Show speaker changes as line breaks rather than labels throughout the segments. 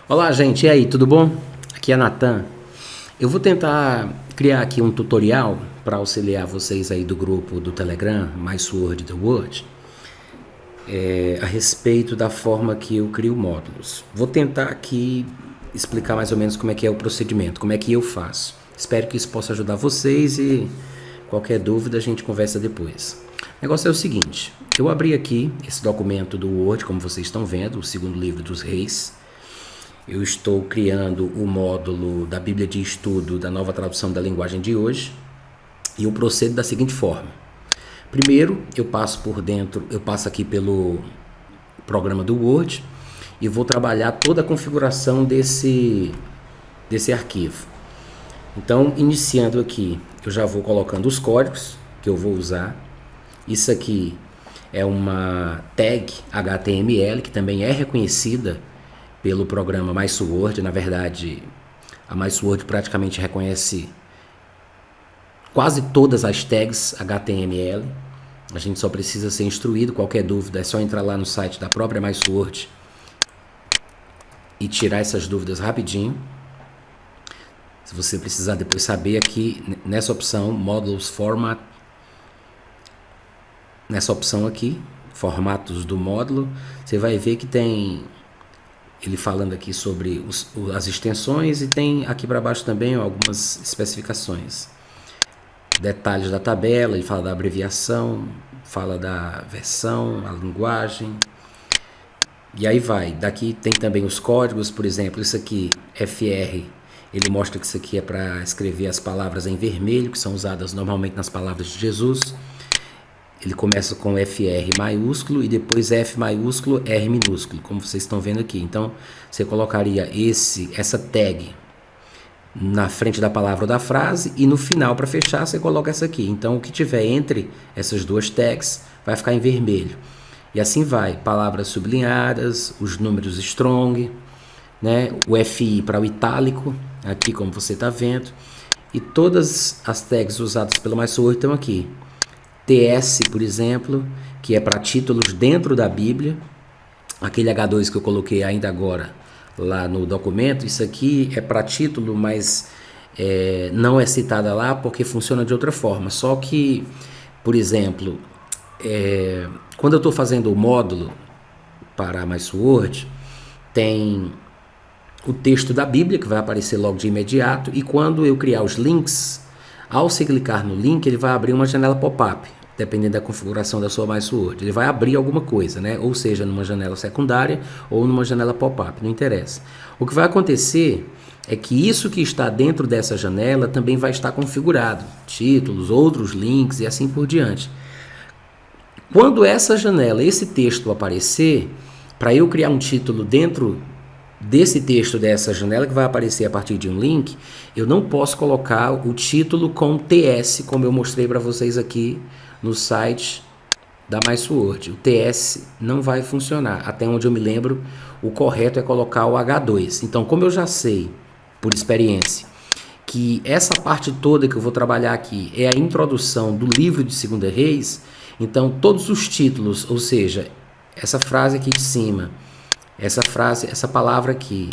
Olá, gente, e aí, tudo bom? Aqui é Natan. Eu vou tentar criar aqui um tutorial para auxiliar vocês aí do grupo do Telegram, MySword The Word, a respeito da forma que eu crio módulos. Vou tentar aqui explicar mais ou menos como é que é o procedimento, como é que eu faço. Espero que isso possa ajudar vocês e qualquer dúvida a gente conversa depois. O negócio é o seguinte, eu abri aqui esse documento do Word, como vocês estão vendo, o segundo livro dos Reis. Eu estou criando o módulo da Bíblia de Estudo da Nova Tradução da Linguagem de Hoje e eu procedo da seguinte forma. Primeiro, eu passo aqui pelo programa do Word e vou trabalhar toda a configuração desse arquivo. Então, iniciando aqui, eu já vou colocando os códigos que eu vou usar. Isso aqui é uma tag HTML que também é reconhecida pelo programa MySword. Na verdade, a MySword praticamente reconhece quase todas as tags HTML. A gente só precisa ser instruído. Qualquer dúvida é só entrar lá no site da própria MySword e tirar essas dúvidas rapidinho. Se você precisar depois saber aqui nessa opção Modules Format, nessa opção aqui, formatos do módulo, você vai ver que tem ele falando aqui sobre as extensões e tem aqui para baixo também algumas especificações. Detalhes da tabela, ele fala da abreviação, fala da versão, a linguagem. E aí vai. Daqui tem também os códigos, por exemplo, isso aqui, FR, ele mostra que isso aqui é para escrever as palavras em vermelho, que são usadas normalmente nas palavras de Jesus. Ele começa com FR maiúsculo e depois F maiúsculo, R minúsculo, como vocês estão vendo aqui. Então, você colocaria essa tag na frente da palavra ou da frase e no final, para fechar, você coloca essa aqui. Então, o que tiver entre essas duas tags vai ficar em vermelho. E assim vai, palavras sublinhadas, os números strong, né? O FI para o itálico, aqui como você está vendo. E todas as tags usadas pelo MySword estão aqui. TS, por exemplo, que é para títulos dentro da Bíblia. Aquele H2 que eu coloquei ainda agora lá no documento, isso aqui é para título, mas não é citada lá porque funciona de outra forma. Só que, por exemplo, quando eu estou fazendo o módulo para a MySword, tem o texto da Bíblia que vai aparecer logo de imediato, e quando eu criar os links, ao se clicar no link, ele vai abrir uma janela pop-up, dependendo da configuração da sua MySword. Ele vai abrir alguma coisa, né? Ou seja, numa janela secundária ou numa janela pop-up, não interessa. O que vai acontecer é que isso que está dentro dessa janela também vai estar configurado, títulos, outros links e assim por diante. Quando essa janela, esse texto aparecer, para eu criar um título dentro desse texto dessa janela que vai aparecer a partir de um link, eu não posso colocar o título com TS, como eu mostrei para vocês aqui no site da MySword. O TS não vai funcionar. Até onde eu me lembro, o correto é colocar o H2. Então, como eu já sei, por experiência, que essa parte toda que eu vou trabalhar aqui é a introdução do livro de 2 Reis, então todos os títulos, ou seja, essa frase aqui de cima, essa frase, essa palavra aqui,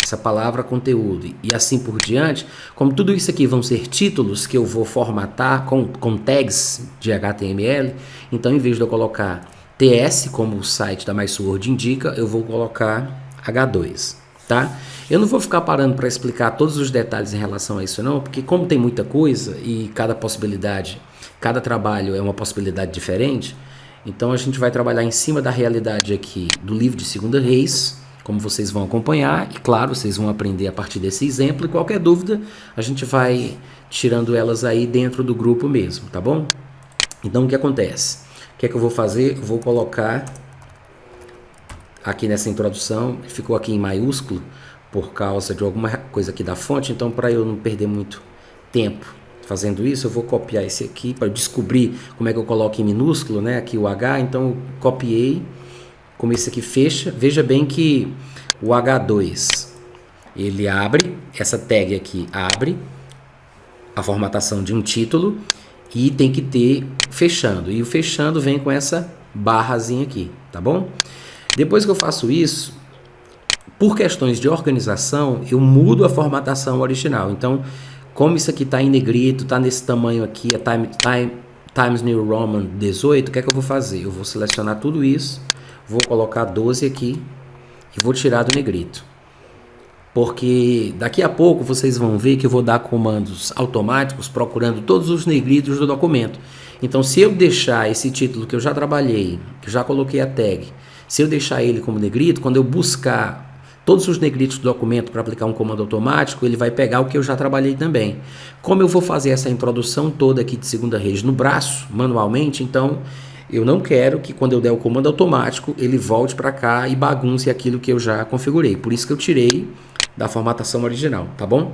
essa palavra conteúdo e assim por diante, como tudo isso aqui vão ser títulos que eu vou formatar com tags de HTML, então em vez de eu colocar TS, como o site da MySword indica, eu vou colocar H2, tá? Eu não vou ficar parando para explicar todos os detalhes em relação a isso não, porque como tem muita coisa e cada possibilidade, cada trabalho é uma possibilidade diferente, então a gente vai trabalhar em cima da realidade aqui do livro de 2 Reis, como vocês vão acompanhar, e claro, vocês vão aprender a partir desse exemplo, e qualquer dúvida a gente vai tirando elas aí dentro do grupo mesmo, tá bom? Então o que acontece? O que é que eu vou fazer? Eu vou colocar aqui nessa introdução, ficou aqui em maiúsculo por causa de alguma coisa aqui da fonte, então para eu não perder muito tempo fazendo isso, eu vou copiar esse aqui para descobrir como é que eu coloco em minúsculo, né? Aqui o H, então eu copiei, como esse aqui fecha. Veja bem que o H2, ele abre, essa tag aqui abre a formatação de um título e tem que ter fechando. E o fechando vem com essa barrazinha aqui, tá bom? Depois que eu faço isso, por questões de organização, eu mudo a formatação original. Então, como isso aqui está em negrito, está nesse tamanho aqui, é Times New Roman 18, o que é que eu vou fazer? Eu vou selecionar tudo isso, vou colocar 12 aqui e vou tirar do negrito. Porque daqui a pouco vocês vão ver que eu vou dar comandos automáticos procurando todos os negritos do documento. Então, se eu deixar esse título que eu já trabalhei, que eu já coloquei a tag, se eu deixar ele como negrito, quando eu buscar todos os negritos do documento para aplicar um comando automático, ele vai pegar o que eu já trabalhei também. Como eu vou fazer essa introdução toda aqui de segunda rede no braço, manualmente, então eu não quero que quando eu der o comando automático, ele volte para cá e bagunce aquilo que eu já configurei. Por isso que eu tirei da formatação original, tá bom?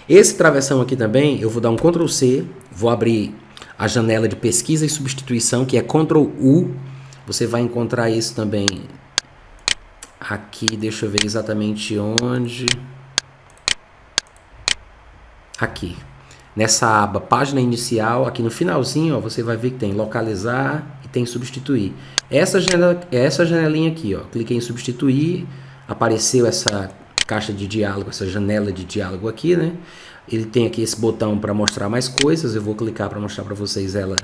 Esse travessão aqui também, eu vou dar um Ctrl C, vou abrir a janela de pesquisa e substituição, que é Ctrl U. Você vai encontrar isso também aqui, deixa eu ver exatamente onde. Aqui, nessa aba página inicial, aqui no finalzinho, ó, você vai ver que tem localizar e tem substituir. Essa janelinha aqui, ó, cliquei em substituir, apareceu essa caixa de diálogo, essa janela de diálogo aqui, né? Ele tem aqui esse botão para mostrar mais coisas, eu vou clicar para mostrar para vocês ela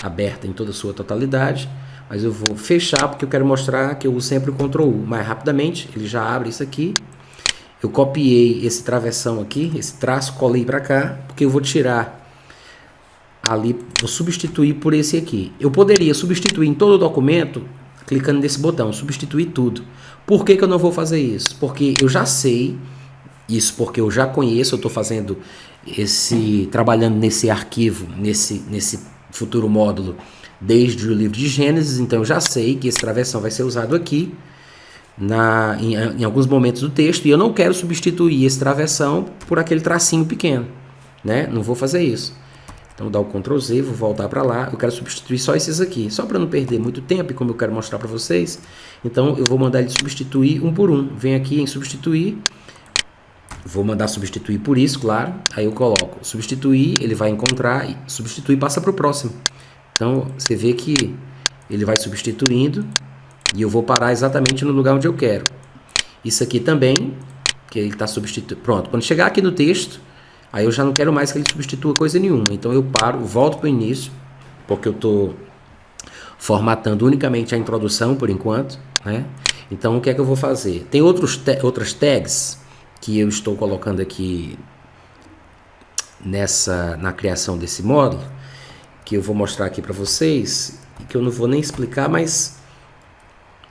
aberta em toda a sua totalidade, mas eu vou fechar porque eu quero mostrar que eu uso sempre o Ctrl U mais rapidamente. Ele já abre isso aqui. Eu copiei esse travessão aqui, esse traço, colei para cá, porque eu vou tirar ali, vou substituir por esse aqui. Eu poderia substituir em todo o documento clicando nesse botão, substituir tudo. Por que que eu não vou fazer isso? Porque eu já sei isso, porque eu já conheço, eu estou fazendo trabalhando nesse arquivo, nesse futuro módulo, desde o livro de Gênesis, então eu já sei que esse travessão vai ser usado aqui em alguns momentos do texto, e eu não quero substituir esse travessão por aquele tracinho pequeno, né? Não vou fazer isso. Então vou dar o Ctrl Z, vou voltar para lá, eu quero substituir só esses aqui, só para não perder muito tempo, e como eu quero mostrar para vocês, então eu vou mandar ele substituir um por um. Vem aqui em substituir, vou mandar substituir por isso, claro, aí eu coloco substituir, ele vai encontrar, e substituir passa para o próximo. Então você vê que ele vai substituindo e eu vou parar exatamente no lugar onde eu quero. Isso aqui também, que ele está substituindo. Pronto, quando chegar aqui no texto, aí eu já não quero mais que ele substitua coisa nenhuma. Então eu paro, volto para o início, porque eu estou formatando unicamente a introdução por enquanto, né? Então o que é que eu vou fazer? Tem outras tags que eu estou colocando aqui na criação desse módulo, que eu vou mostrar aqui para vocês, que eu não vou nem explicar, mas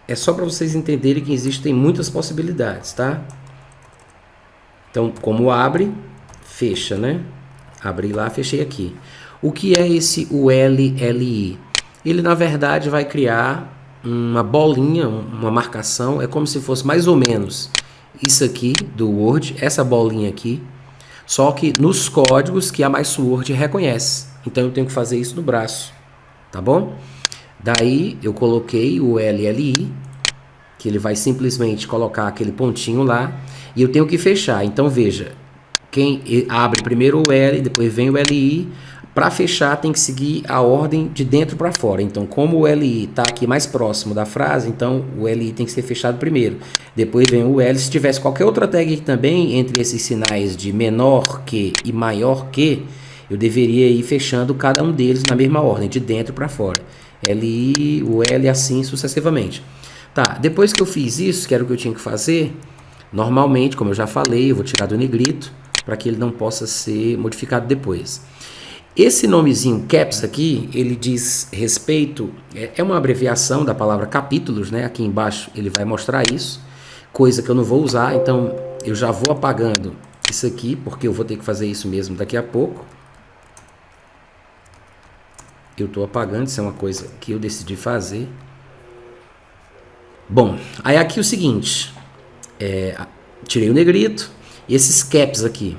é só para vocês entenderem que existem muitas possibilidades, tá? Então, como abre, fecha, né? Abri lá, fechei aqui. O que é esse ULLI? Ele, na verdade, vai criar uma bolinha, uma marcação, é como se fosse mais ou menos isso aqui do Word, essa bolinha aqui, só que nos códigos que a MySword reconhece. Então eu tenho que fazer isso no braço, tá bom? Daí eu coloquei o LLI, que ele vai simplesmente colocar aquele pontinho lá, e eu tenho que fechar. Então veja, quem abre primeiro o L, depois vem o LI, para fechar tem que seguir a ordem de dentro para fora. Então como o LI está aqui mais próximo da frase, então o LI tem que ser fechado primeiro. Depois vem o L. Se tivesse qualquer outra tag aqui também, entre esses sinais de menor que e maior que, eu deveria ir fechando cada um deles na mesma ordem, de dentro para fora. LI, o L, assim sucessivamente. Tá, depois que eu fiz isso, que era o que eu tinha que fazer, normalmente, como eu já falei, eu vou tirar do negrito, para que ele não possa ser modificado depois. Esse nomezinho caps aqui, ele diz respeito, é uma abreviação da palavra capítulos, né? Aqui embaixo ele vai mostrar isso, coisa que eu não vou usar, então eu já vou apagando isso aqui, porque eu vou ter que fazer isso mesmo daqui a pouco. Eu estou apagando, isso é uma coisa que eu decidi fazer. Bom, aí aqui o seguinte, tirei o negrito, e esses caps aqui.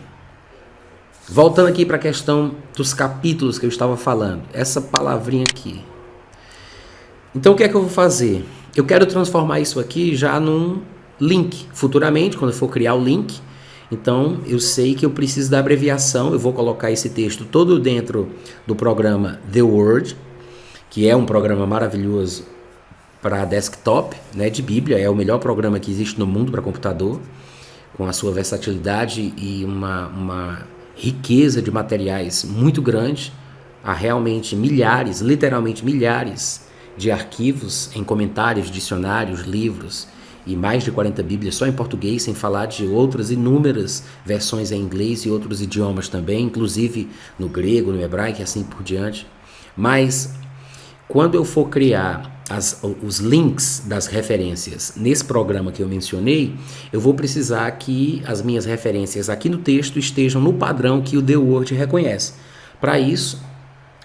Voltando aqui para a questão dos capítulos que eu estava falando, essa palavrinha aqui. Então o que é que eu vou fazer? Eu quero transformar isso aqui já num link, futuramente, quando eu for criar o link. Então eu sei que eu preciso da abreviação, eu vou colocar esse texto todo dentro do programa The Word, que é um programa maravilhoso para desktop, né, de Bíblia. É o melhor programa que existe no mundo para computador, com a sua versatilidade e uma riqueza de materiais muito grande. Há realmente milhares, literalmente milhares de arquivos em comentários, dicionários, livros e mais de 40 Bíblias só em português, sem falar de outras inúmeras versões em inglês e outros idiomas também, inclusive no grego, no hebraico e assim por diante. Mas quando eu for criar os links das referências nesse programa que eu mencionei, eu vou precisar que as minhas referências aqui no texto estejam no padrão que o The Word reconhece. Para isso,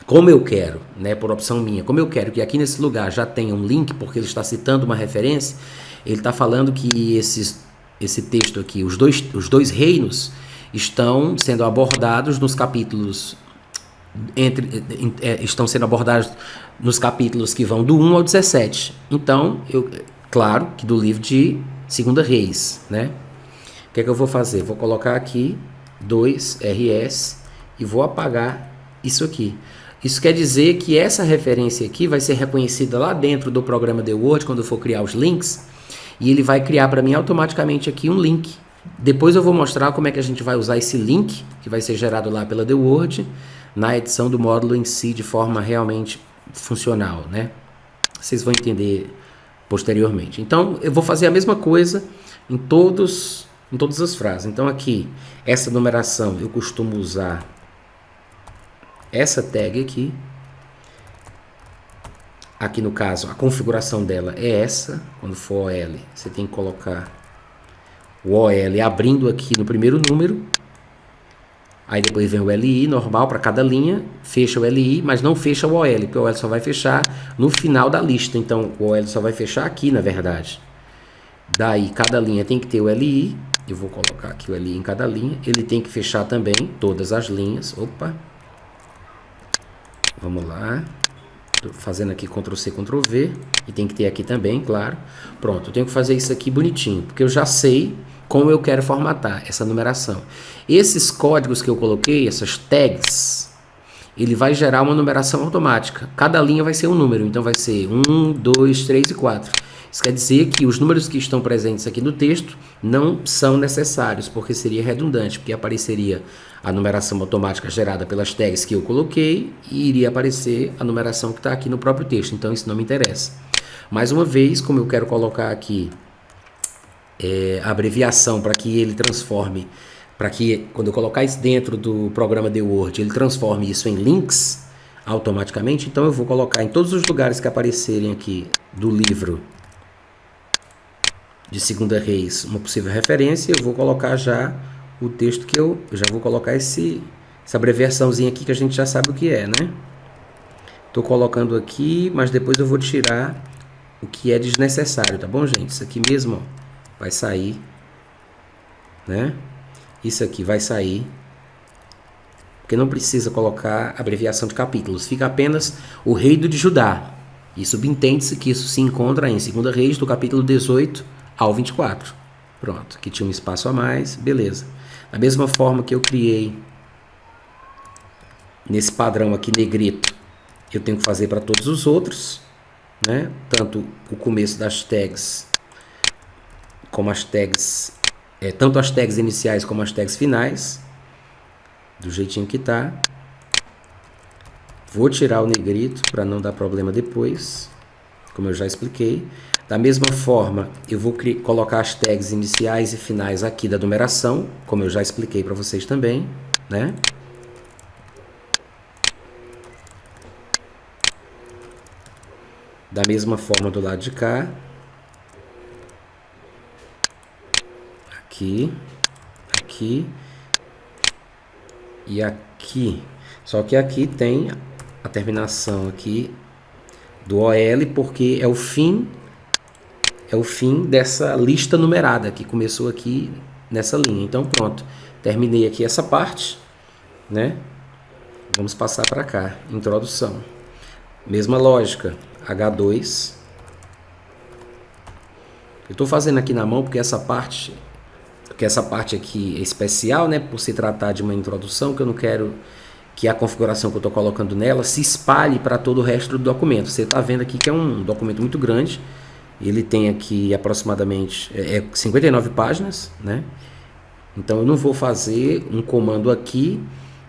como eu quero, né, por opção minha, como eu quero que aqui nesse lugar já tenha um link, porque ele está citando uma referência, ele está falando que esse texto aqui, os dois reinos, estão sendo abordados nos capítulos estão sendo abordados nos capítulos que vão do 1 ao 17. Então, claro que do livro de 2 Reis, né? O que é que eu vou fazer? Vou colocar aqui 2RS e vou apagar isso aqui. Isso quer dizer que essa referência aqui vai ser reconhecida lá dentro do programa The Word, quando eu for criar os links, e ele vai criar para mim automaticamente aqui um link. Depois eu vou mostrar como é que a gente vai usar esse link, que vai ser gerado lá pela The Word, na edição do módulo em si, de forma realmente funcional, né? Vocês vão entender posteriormente. Então, eu vou fazer a mesma coisa em todas as frases. Então, aqui, essa numeração, eu costumo usar essa tag aqui. Aqui, no caso, a configuração dela é essa. Quando for OL, você tem que colocar o OL abrindo aqui no primeiro número. Aí depois vem o LI normal para cada linha, fecha o LI, mas não fecha o OL, porque o OL só vai fechar no final da lista. Então o OL só vai fechar aqui, na verdade. Daí cada linha tem que ter o LI. Eu vou colocar aqui o LI em cada linha. Ele tem que fechar também todas as linhas. Opa! Vamos lá. Estou fazendo aqui Ctrl+C, Ctrl+V. E tem que ter aqui também, claro. Pronto, eu tenho que fazer isso aqui bonitinho, porque eu já sei como eu quero formatar essa numeração. Esses códigos que eu coloquei, essas tags, ele vai gerar uma numeração automática. Cada linha vai ser um número, então vai ser 1, 2, 3 e 4. Isso quer dizer que os números que estão presentes aqui no texto não são necessários, porque seria redundante, porque apareceria a numeração automática gerada pelas tags que eu coloquei e iria aparecer a numeração que está aqui no próprio texto, então isso não me interessa. Mais uma vez, como eu quero colocar aqui a abreviação para que ele transforme, para que quando eu colocar isso dentro do programa The Word, ele transforme isso em links automaticamente, então eu vou colocar em todos os lugares que aparecerem aqui do livro de 2 Reis uma possível referência, eu vou colocar já o texto que eu já vou colocar essa abreviaçãozinha aqui que a gente já sabe o que é, né? Estou colocando aqui, mas depois eu vou tirar o que é desnecessário, tá bom, gente? Isso aqui mesmo, ó, vai sair, né? Isso aqui vai sair, porque não precisa colocar abreviação de capítulos, fica apenas o rei de Judá. E subentende-se que isso se encontra em 2 Reis, do capítulo 18 ao 24. Pronto, aqui tinha um espaço a mais, beleza. Da mesma forma que eu criei nesse padrão aqui negrito, eu tenho que fazer para todos os outros, né? Tanto o começo das tags como as tags, tanto as tags iniciais como as tags finais, do jeitinho que tá. Vou tirar o negrito para não dar problema depois, como eu já expliquei. Da mesma forma, eu vou colocar as tags iniciais e finais aqui da numeração, como eu já expliquei para vocês também, né? Da mesma forma do lado de cá. Aqui, aqui e aqui. Só que aqui tem a terminação aqui do OL, porque é o fim dessa lista numerada que começou aqui nessa linha. Então pronto, terminei aqui essa parte, né? Vamos passar para cá, introdução. Mesma lógica, H2. Eu estou fazendo aqui na mão porque essa parte aqui é especial, né? Por se tratar de uma introdução, que eu não quero que a configuração que eu estou colocando nela se espalhe para todo o resto do documento. Você está vendo aqui que é um documento muito grande. Ele tem aqui aproximadamente 59 páginas, né? Então eu não vou fazer um comando aqui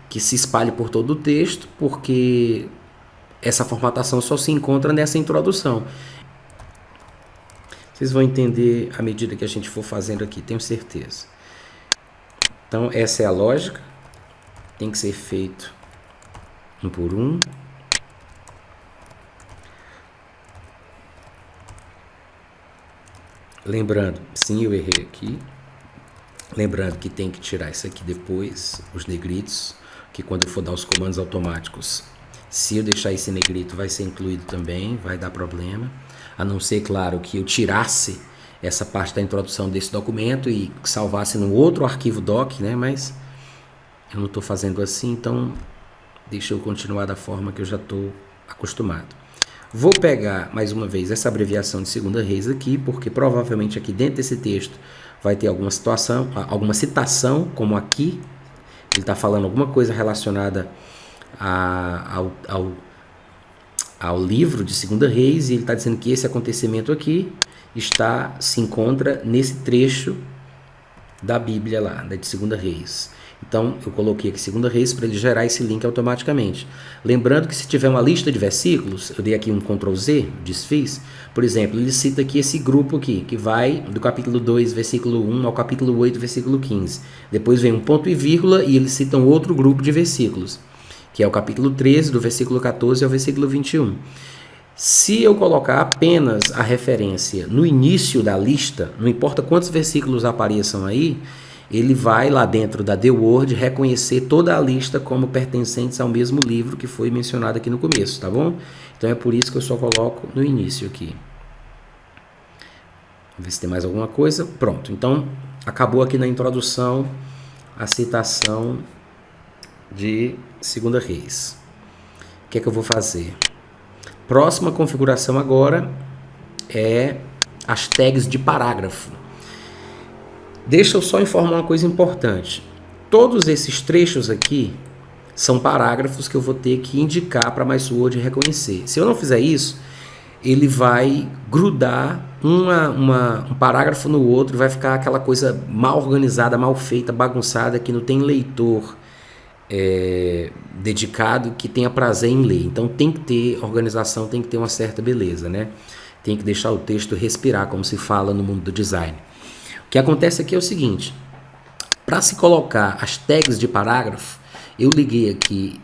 que se espalhe por todo o texto, porque essa formatação só se encontra nessa introdução. Vocês vão entender à medida que a gente for fazendo aqui, tenho certeza. Então essa é a lógica. Tem que ser feito um por um. Lembrando, sim, eu errei aqui. Lembrando que tem que tirar isso aqui depois, os negritos, que quando eu for dar os comandos automáticos, se eu deixar esse negrito vai ser incluído também, vai dar problema. A não ser, claro, que eu tirasse essa parte da introdução desse documento e salvasse num outro arquivo doc, né? Mas eu não estou fazendo assim, então deixa eu continuar da forma que eu já estou acostumado. Vou pegar, mais uma vez, essa abreviação de 2 Reis aqui, porque provavelmente aqui dentro desse texto vai ter alguma situação, alguma citação, como aqui. Ele está falando alguma coisa relacionada ao livro de 2 Reis, e ele está dizendo que esse acontecimento aqui se encontra nesse trecho da Bíblia lá, de 2 Reis. Então, eu coloquei aqui 2 Reis para ele gerar esse link automaticamente. Lembrando que se tiver uma lista de versículos, eu dei aqui um Ctrl Z, desfiz, por exemplo, ele cita aqui esse grupo aqui, que vai do capítulo 2, versículo 1 ao capítulo 8, versículo 15. Depois vem um ponto e vírgula e ele cita um outro grupo de versículos, que é o capítulo 13, do versículo 14 ao versículo 21. Se eu colocar apenas a referência no início da lista, não importa quantos versículos apareçam aí, ele vai lá dentro da The Word reconhecer toda a lista como pertencentes ao mesmo livro que foi mencionado aqui no começo, tá bom? Então é por isso que eu só coloco no início aqui. Vamos ver se tem mais alguma coisa. Pronto, então acabou aqui na introdução a citação de 2 Reis. O que é que eu vou fazer? Próxima configuração agora é as tags de parágrafo. Deixa eu só informar uma coisa importante. Todos esses trechos aqui são parágrafos que eu vou ter que indicar para a MySword reconhecer. Se eu não fizer isso, ele vai grudar um parágrafo no outro, vai ficar aquela coisa mal organizada, mal feita, bagunçada, que não tem leitor dedicado que tenha prazer em ler. Então tem que ter organização, tem que ter uma certa beleza, né? Tem que deixar o texto respirar, como se fala no mundo do design. O que acontece aqui é o seguinte: para se colocar as tags de parágrafo, eu liguei aqui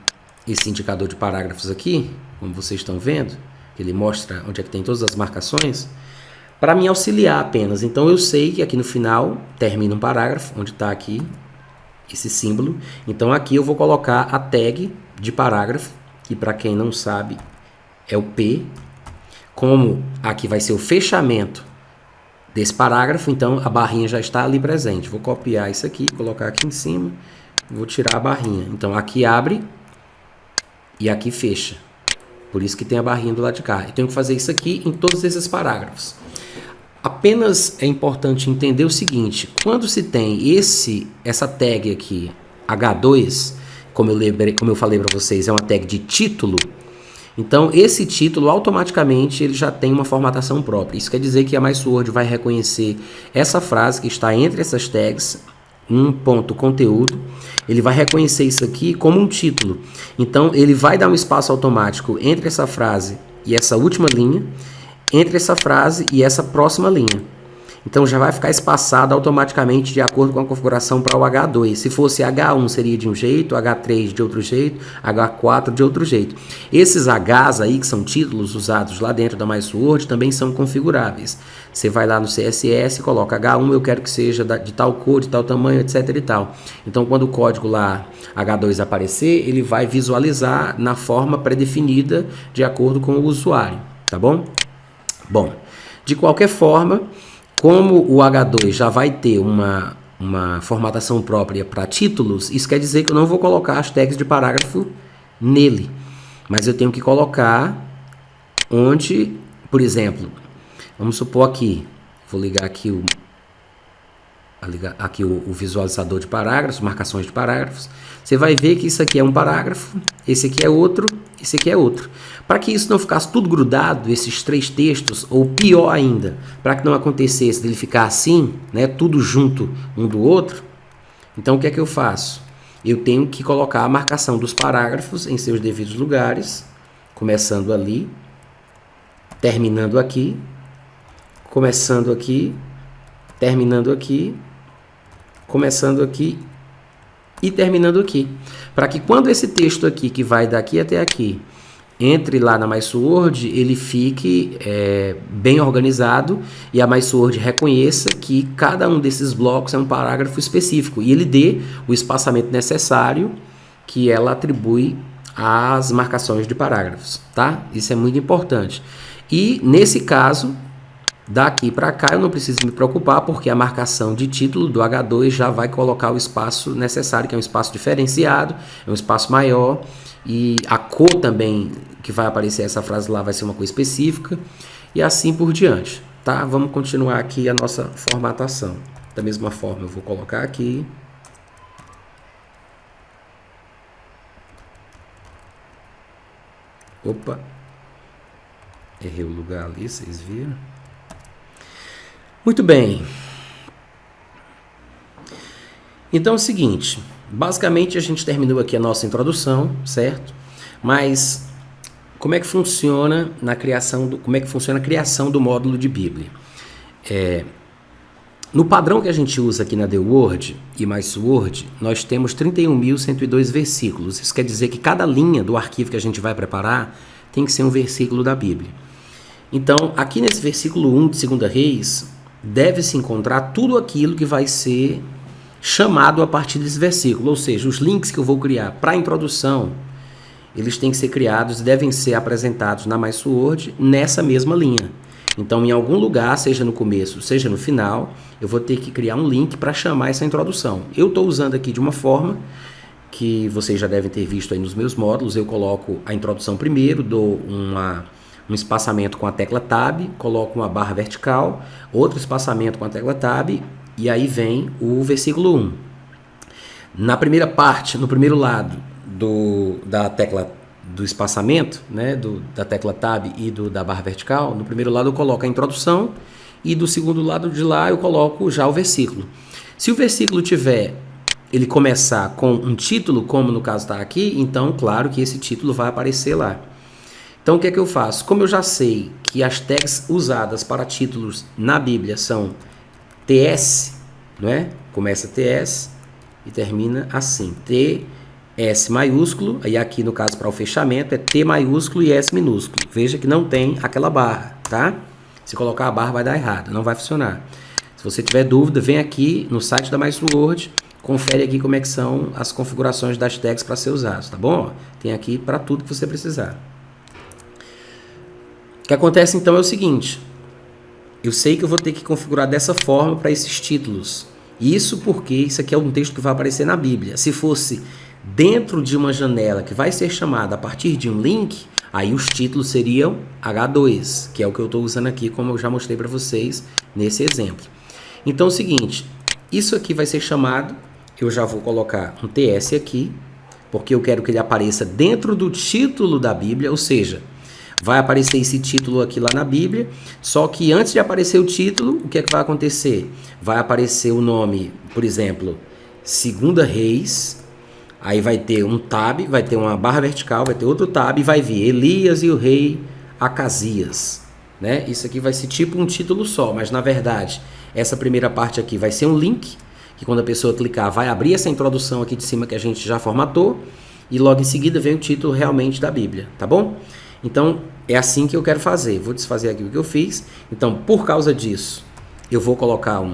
esse indicador de parágrafos aqui, como vocês estão vendo, ele mostra onde é que tem todas as marcações, para me auxiliar apenas. Então eu sei que aqui no final termina um parágrafo, onde está aqui esse símbolo. Então aqui eu vou colocar a tag de parágrafo, que para quem não sabe é o P. Como aqui vai ser o fechamento desse parágrafo, então a barrinha já está ali presente. Vou copiar isso aqui, colocar aqui em cima, vou tirar a barrinha. Então aqui abre e aqui fecha. Por isso que tem a barrinha do lado de cá. Eu tenho que fazer isso aqui em todos esses parágrafos. Apenas é importante entender o seguinte: quando se tem essa tag aqui, H2, como eu falei para vocês, é uma tag de título. Então, esse título, automaticamente, ele já tem uma formatação própria. Isso quer dizer que a MySword vai reconhecer essa frase que está entre essas tags, um ponto conteúdo. Ele vai reconhecer isso aqui como um título. Então, ele vai dar um espaço automático entre essa frase e essa última linha, entre essa frase e essa próxima linha. Então, já vai ficar espaçado automaticamente de acordo com a configuração para o H2. Se fosse H1 seria de um jeito, H3 de outro jeito, H4 de outro jeito. Esses Hs aí, que são títulos usados lá dentro da MySword, também são configuráveis. Você vai lá no CSS e coloca H1, eu quero que seja de tal cor, de tal tamanho, etc e tal. Então, quando o código lá H2 aparecer, ele vai visualizar na forma pré-definida de acordo com o usuário, tá bom? Bom, de qualquer forma, como o H2 já vai ter uma formatação própria para títulos, isso quer dizer que eu não vou colocar as tags de parágrafo nele. Mas eu tenho que colocar onde, por exemplo, vamos supor aqui, vou ligar aqui aqui o visualizador de parágrafos, marcações de parágrafos, você vai ver que isso aqui é um parágrafo, esse aqui é outro, esse aqui é outro. Para que isso não ficasse tudo grudado, esses 3 textos, ou pior ainda, para que não acontecesse dele ficar assim, né, tudo junto um do outro, então o que é que eu faço? Eu tenho que colocar a marcação dos parágrafos em seus devidos lugares, começando ali, terminando aqui, começando aqui, terminando aqui, começando aqui e terminando aqui. Para que quando esse texto aqui, que vai daqui até aqui, entre lá na MySword, ele fique bem organizado e a MySword reconheça que cada um desses blocos é um parágrafo específico e ele dê o espaçamento necessário que ela atribui às marcações de parágrafos, tá? Isso é muito importante. E nesse caso, daqui para cá eu não preciso me preocupar porque a marcação de título do H2 já vai colocar o espaço necessário, que é um espaço diferenciado, é um espaço maior e a cor também que vai aparecer essa frase lá vai ser uma cor específica e assim por diante, tá? Vamos continuar aqui a nossa formatação. Da mesma forma eu vou colocar aqui. Opa! Errei o lugar ali, vocês viram? Muito bem. Então é o seguinte, basicamente a gente terminou aqui a nossa introdução, certo? Mas como é que funciona a criação do módulo de Bíblia? No padrão que a gente usa aqui na The Word e MySword, nós temos 31.102 versículos. Isso quer dizer que cada linha do arquivo que a gente vai preparar tem que ser um versículo da Bíblia. Então, aqui nesse versículo 1 de 2 Reis, deve-se encontrar tudo aquilo que vai ser chamado a partir desse versículo. Ou seja, os links que eu vou criar para a introdução, eles têm que ser criados e devem ser apresentados na MySword nessa mesma linha. Então, em algum lugar, seja no começo, seja no final, eu vou ter que criar um link para chamar essa introdução. Eu estou usando aqui de uma forma que vocês já devem ter visto aí nos meus módulos. Eu coloco a introdução primeiro, dou um espaçamento com a tecla Tab, coloco uma barra vertical, outro espaçamento com a tecla Tab, e aí vem o versículo 1. Na primeira parte, no primeiro lado da tecla do espaçamento, né, da tecla Tab e da barra vertical, no primeiro lado eu coloco a introdução e do segundo lado de lá eu coloco já o versículo. Se o versículo ele começar com um título, como no caso está aqui, então claro que esse título vai aparecer lá. Então o que é que eu faço? Como eu já sei que as tags usadas para títulos na Bíblia são TS, não é? Começa TS e termina assim, TS maiúsculo, aí aqui no caso para o fechamento é T maiúsculo e S minúsculo. Veja que não tem aquela barra, tá? Se colocar a barra vai dar errado, não vai funcionar. Se você tiver dúvida, vem aqui no site da MySword, confere aqui como é que são as configurações das tags para ser usadas, tá bom? Tem aqui para tudo que você precisar. O que acontece então é o seguinte, eu sei que eu vou ter que configurar dessa forma para esses títulos. Isso porque isso aqui é um texto que vai aparecer na Bíblia. Se fosse dentro de uma janela que vai ser chamada a partir de um link, aí os títulos seriam H2, que é o que eu estou usando aqui, como eu já mostrei para vocês nesse exemplo. Então é o seguinte, isso aqui vai ser chamado, eu já vou colocar um TS aqui, porque eu quero que ele apareça dentro do título da Bíblia, ou seja, vai aparecer esse título aqui lá na Bíblia, só que antes de aparecer o título, o que é que vai acontecer? Vai aparecer o nome, por exemplo, 2 Reis, aí vai ter um tab, vai ter uma barra vertical, vai ter outro tab e vai vir Elias e o rei Acasias, né? Isso aqui vai ser tipo um título só, mas na verdade, essa primeira parte aqui vai ser um link, que quando a pessoa clicar vai abrir essa introdução aqui de cima que a gente já formatou, e logo em seguida vem o título realmente da Bíblia, tá bom? Então, é assim que eu quero fazer. Vou desfazer aqui o que eu fiz. Então, por causa disso, eu vou colocar um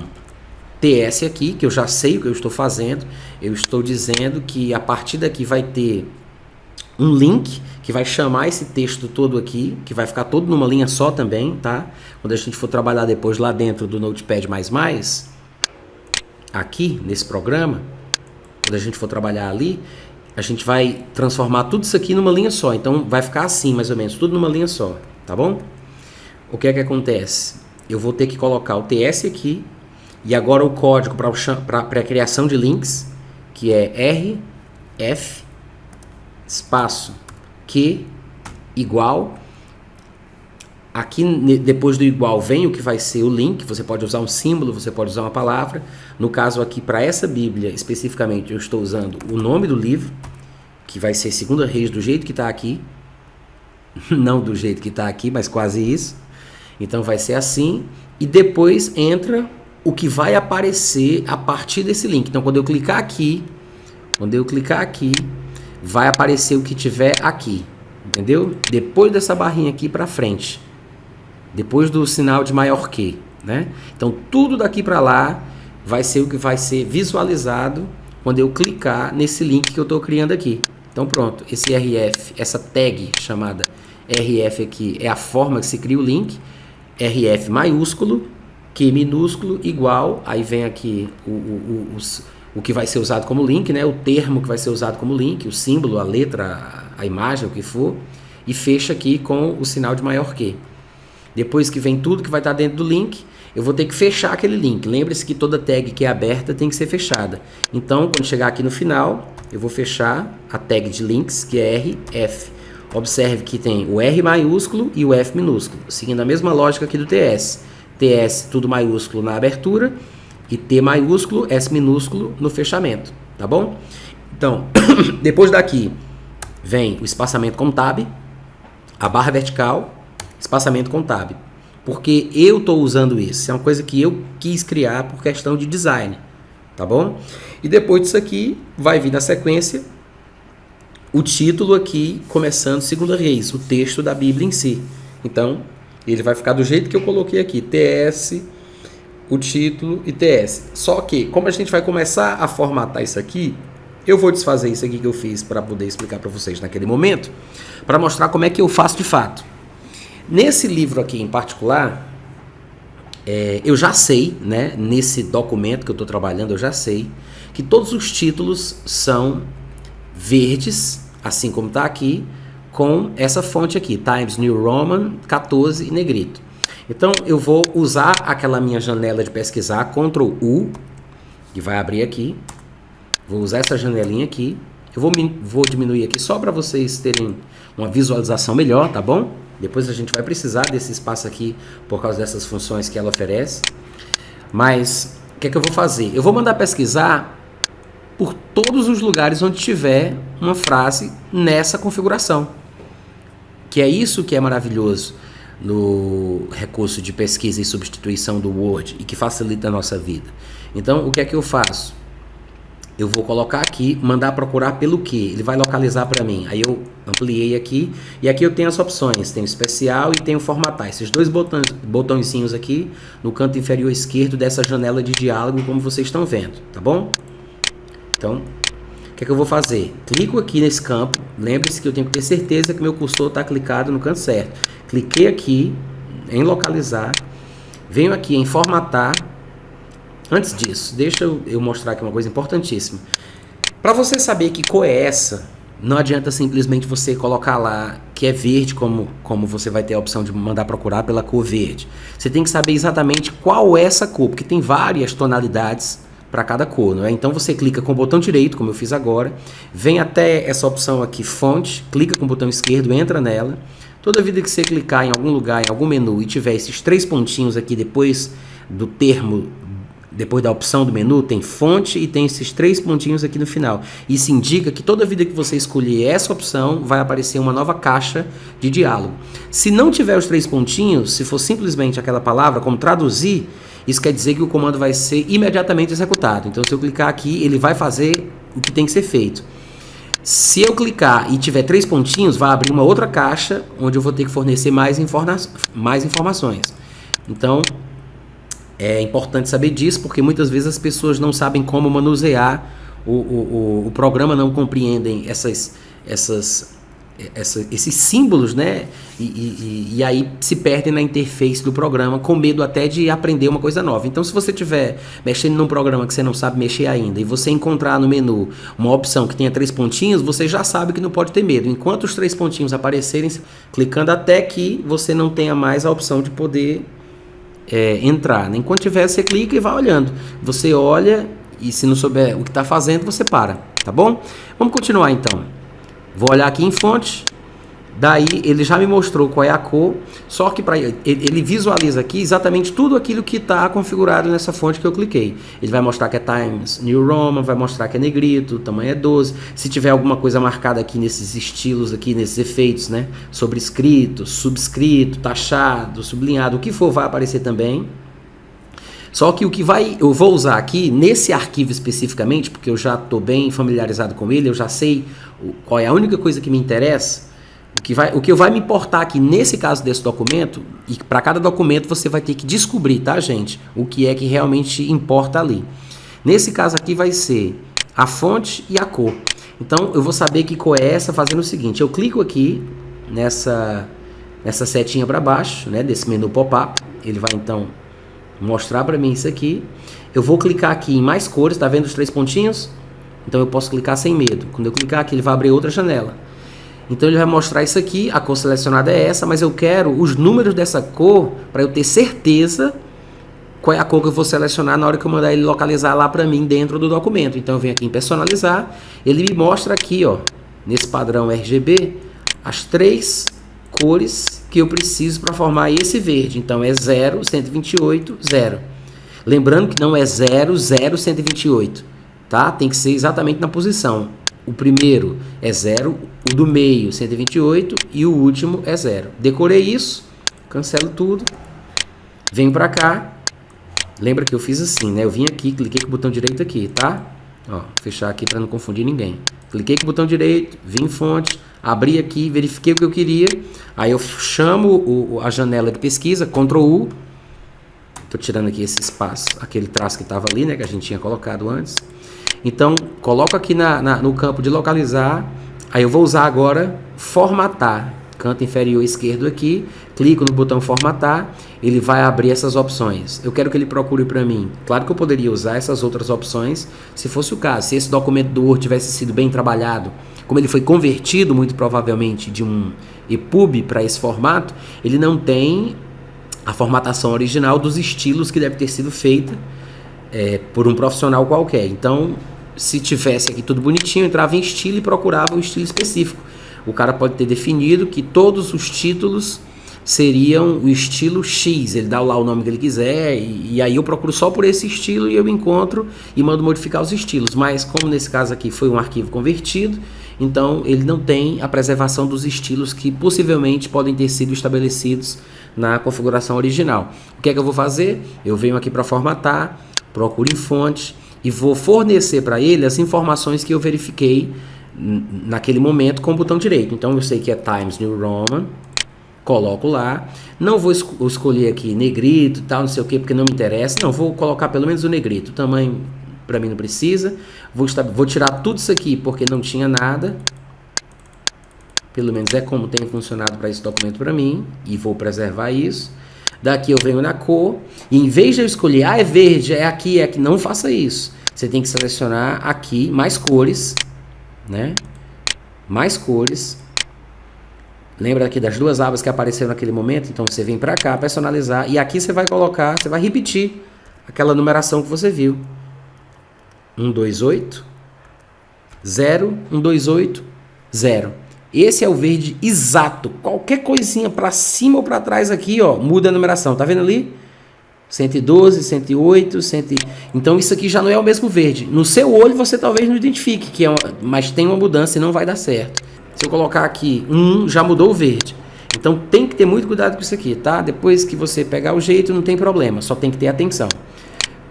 TS aqui, que eu já sei o que eu estou fazendo. Eu estou dizendo que a partir daqui vai ter um link que vai chamar esse texto todo aqui, que vai ficar todo numa linha só também, tá? Quando a gente for trabalhar depois lá dentro do Notepad++, aqui nesse programa, quando a gente for trabalhar ali, a gente vai transformar tudo isso aqui numa linha só. Então vai ficar assim, mais ou menos, tudo numa linha só, tá bom? O que é que acontece? Eu vou ter que colocar o TS aqui E agora o código para a criação de links, que é RF espaço Q igual. Aqui depois do igual vem o que vai ser o link. Você pode usar um símbolo, você pode usar uma palavra. No caso aqui, para essa Bíblia especificamente, eu estou usando o nome do livro, que vai ser 2 Reis do jeito que está aqui. Não do jeito que está aqui, mas quase isso. Então vai ser assim. E depois entra o que vai aparecer a partir desse link. Então quando eu clicar aqui, vai aparecer o que tiver aqui. Entendeu? Depois dessa barrinha aqui para frente. Depois do sinal de maior que, né? Então tudo daqui para lá vai ser o que vai ser visualizado quando eu clicar nesse link que eu estou criando aqui. Então pronto, esse RF, essa tag chamada RF aqui é a forma que se cria o link. RF maiúsculo, Q minúsculo, igual, aí vem aqui o que vai ser usado como link, né? O termo que vai ser usado como link, o símbolo, a letra, a imagem, o que for, e fecha aqui com o sinal de maior que. Depois que vem tudo que vai estar dentro do link, eu vou ter que fechar aquele link. Lembre-se que toda tag que é aberta tem que ser fechada. Então, quando chegar aqui no final, eu vou fechar a tag de links, que é RF. Observe que tem o R maiúsculo e o F minúsculo, seguindo a mesma lógica aqui do TS. TS tudo maiúsculo na abertura e T maiúsculo, S minúsculo no fechamento, tá bom? Então, depois daqui vem o espaçamento com tab, a barra vertical, espaçamento com tab. Porque eu estou usando isso, é uma coisa que eu quis criar por questão de design, tá bom? E depois disso aqui vai vir na sequência o título aqui, começando 2 Reis, o texto da Bíblia em si. Então, ele vai ficar do jeito que eu coloquei aqui, TS, o título e TS. Só que, como a gente vai começar a formatar isso aqui, eu vou desfazer isso aqui que eu fiz para poder explicar para vocês naquele momento, para mostrar como é que eu faço de fato. Nesse livro aqui em particular, eu já sei, né, nesse documento que eu estou trabalhando, eu já sei que todos os títulos são verdes, assim como está aqui, com essa fonte aqui, Times New Roman 14 em negrito. Então eu vou usar aquela minha janela de pesquisar, Ctrl U, que vai abrir aqui. Vou usar essa janelinha aqui. Eu vou diminuir aqui só para vocês terem uma visualização melhor, tá bom? Depois a gente vai precisar desse espaço aqui por causa dessas funções que ela oferece. Mas o que é que eu vou fazer? Eu vou mandar pesquisar por todos os lugares onde tiver uma frase nessa configuração. Que é isso que é maravilhoso no recurso de pesquisa e substituição do Word e que facilita a nossa vida. Então, o que é que eu faço? Eu vou colocar aqui, mandar procurar pelo que? Ele vai localizar para mim. Aí eu ampliei aqui e aqui eu tenho as opções. Tem o especial e tem o formatar. Esses dois botõezinhos aqui no canto inferior esquerdo dessa janela de diálogo, como vocês estão vendo, tá bom? Então, o que é que eu vou fazer? Clico aqui nesse campo. Lembre-se que eu tenho que ter certeza que meu cursor está clicado no canto certo. Cliquei aqui em localizar. Venho aqui em formatar. Antes disso, deixa eu mostrar aqui uma coisa importantíssima. Para você saber que cor é essa, não adianta simplesmente você colocar lá que é verde, como você vai ter a opção de mandar procurar pela cor verde. Você tem que saber exatamente qual é essa cor, porque tem várias tonalidades para cada cor, não é? Então você clica com o botão direito, como eu fiz agora, vem até essa opção aqui, fonte, clica com o botão esquerdo, entra nela. Toda vida que você clicar em algum lugar, em algum menu e tiver esses 3 pontinhos aqui depois do termo, depois da opção do menu, tem fonte e tem esses 3 pontinhos aqui no final. Isso indica que toda vida que você escolher essa opção, vai aparecer uma nova caixa de diálogo. Se não tiver os 3 pontinhos, se for simplesmente aquela palavra, como traduzir, isso quer dizer que o comando vai ser imediatamente executado. Então, se eu clicar aqui, ele vai fazer o que tem que ser feito. Se eu clicar e tiver 3 pontinhos, vai abrir uma outra caixa, onde eu vou ter que fornecer mais informações. Então, é importante saber disso, porque muitas vezes as pessoas não sabem como manusear, o programa não compreendem esses símbolos, né? E aí se perdem na interface do programa, com medo até de aprender uma coisa nova. Então, se você estiver mexendo num programa que você não sabe mexer ainda, e você encontrar no menu uma opção que tenha 3 pontinhos, você já sabe que não pode ter medo. Enquanto os 3 pontinhos aparecerem, clicando até que você não tenha mais a opção de poder entrar, né? Enquanto tiver, você clica e vai olhando. Você olha e se não souber o que está fazendo, você para, tá bom? Vamos continuar então. Vou olhar aqui em fonte. Daí ele já me mostrou qual é a cor, só que ele visualiza aqui exatamente tudo aquilo que está configurado nessa fonte que eu cliquei. Ele vai mostrar que é Times New Roman, vai mostrar que é negrito, o tamanho é 12. Se tiver alguma coisa marcada aqui nesses estilos, aqui nesses efeitos, né? Sobrescrito, subscrito, taxado, sublinhado, o que for vai aparecer também. Só que eu vou usar aqui, nesse arquivo especificamente, porque eu já estou bem familiarizado com ele, eu já sei qual é a única coisa que me interessa. O que vai me importar aqui nesse caso desse documento, e para cada documento você vai ter que descobrir, tá, gente? O que é que realmente importa ali. Nesse caso aqui vai ser a fonte e a cor. Então eu vou saber que cor é essa fazendo o seguinte: eu clico aqui nessa setinha para baixo, né, desse menu pop-up. Ele vai então mostrar para mim isso aqui. Eu vou clicar aqui em mais cores, tá vendo os 3 pontinhos? Então eu posso clicar sem medo. Quando eu clicar aqui, ele vai abrir outra janela. Então ele vai mostrar isso aqui, a cor selecionada é essa, mas eu quero os números dessa cor para eu ter certeza qual é a cor que eu vou selecionar na hora que eu mandar ele localizar lá para mim dentro do documento. Então eu venho aqui em personalizar, ele me mostra aqui, ó, nesse padrão RGB, as 3 cores que eu preciso para formar esse verde. Então é 0, 128, 0. Lembrando que não é 0, 0, 128, tá? Tem que ser exatamente na posição. O primeiro é 0, o do meio 128 e o último é 0. Decorei isso, cancelo tudo, venho para cá. Lembra que eu fiz assim, né? Eu vim aqui, cliquei com o botão direito aqui, tá? Ó, fechar aqui para não confundir ninguém. Cliquei com o botão direito, vim em fonte, abri aqui, verifiquei o que eu queria. Aí eu chamo a janela de pesquisa, Ctrl U. Tô tirando aqui esse espaço, aquele traço que estava ali, né? Que a gente tinha colocado antes. Então, coloco aqui no campo de localizar, aí eu vou usar agora formatar, canto inferior esquerdo aqui, clico no botão formatar, ele vai abrir essas opções. Eu quero que ele procure para mim. Claro que eu poderia usar essas outras opções, se fosse o caso. Se esse documento do Word tivesse sido bem trabalhado, como ele foi convertido muito provavelmente de um EPUB para esse formato, ele não tem a formatação original dos estilos que deve ter sido feita por um profissional qualquer. Então, se tivesse aqui tudo bonitinho, entrava em estilo e procurava um estilo específico. O cara pode ter definido que todos os títulos seriam o estilo X, ele dá lá o nome que ele quiser, e aí eu procuro só por esse estilo e eu encontro e mando modificar os estilos. Mas como nesse caso aqui foi um arquivo convertido, então ele não tem a preservação dos estilos que possivelmente podem ter sido estabelecidos na configuração original. O que é que eu vou fazer? Eu venho aqui para formatar, procuro em fonte e vou fornecer para ele as informações que eu verifiquei naquele momento com o botão direito. Então eu sei que é Times New Roman, coloco lá, não vou escolher aqui negrito, tal, não sei o que, porque não me interessa, não, vou colocar pelo menos o negrito, o tamanho para mim não precisa, vou tirar tudo isso aqui porque não tinha nada, pelo menos é como tem funcionado para esse documento para mim, e vou preservar isso. Daqui eu venho na cor, e em vez de eu escolher, é verde, é aqui, não faça isso. Você tem que selecionar aqui mais cores, né? Mais cores. Lembra aqui das 2 abas que apareceram naquele momento? Então você vem para cá, personalizar, e aqui você vai colocar, você vai repetir aquela numeração que você viu. 128, 0, 128, 0. Esse é o verde exato. Qualquer coisinha para cima ou para trás aqui, ó, muda a numeração. Tá vendo ali? 112, 108, 100... Então isso aqui já não é o mesmo verde. No seu olho você talvez não identifique, mas tem uma mudança e não vai dar certo. Se eu colocar aqui 1, já mudou o verde. Então tem que ter muito cuidado com isso aqui, tá? Depois que você pegar o jeito, não tem problema. Só tem que ter atenção.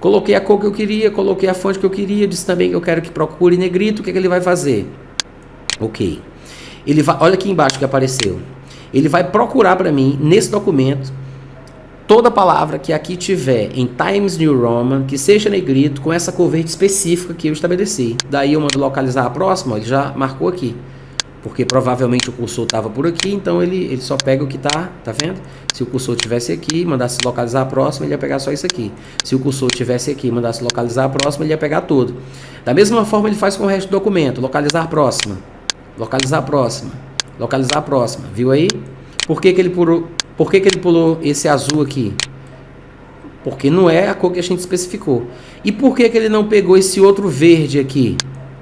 Coloquei a cor que eu queria, coloquei a fonte que eu queria, disse também que eu quero que procure negrito. O que é que ele vai fazer? Ok. Ele vai, olha aqui embaixo que apareceu. Ele vai procurar para mim, nesse documento, toda palavra que aqui tiver em Times New Roman, que seja negrito, com essa cor verde específica que eu estabeleci. Daí eu mando localizar a próxima, ele já marcou aqui. Porque provavelmente o cursor estava por aqui, então ele só pega o que tá vendo? Se o cursor tivesse aqui, mandasse localizar a próxima, ele ia pegar só isso aqui. Se o cursor tivesse aqui, mandasse localizar a próxima, ele ia pegar tudo. Da mesma forma ele faz com o resto do documento, localizar a próxima. Localizar a próxima. Localizar a próxima. Viu aí? Por que ele pulou esse azul aqui? porque não é a cor que a gente especificou. E por que ele não pegou esse outro verde aqui,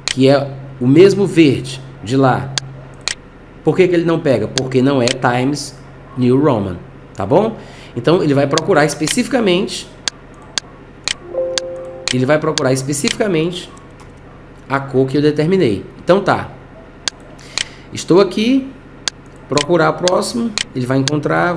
que é o mesmo verde de lá? Por que ele não pega? Porque não é Times New Roman, tá bom? Então ele vai procurar especificamente a cor que eu determinei. Então tá. Estou aqui, procurar próximo, ele vai encontrar,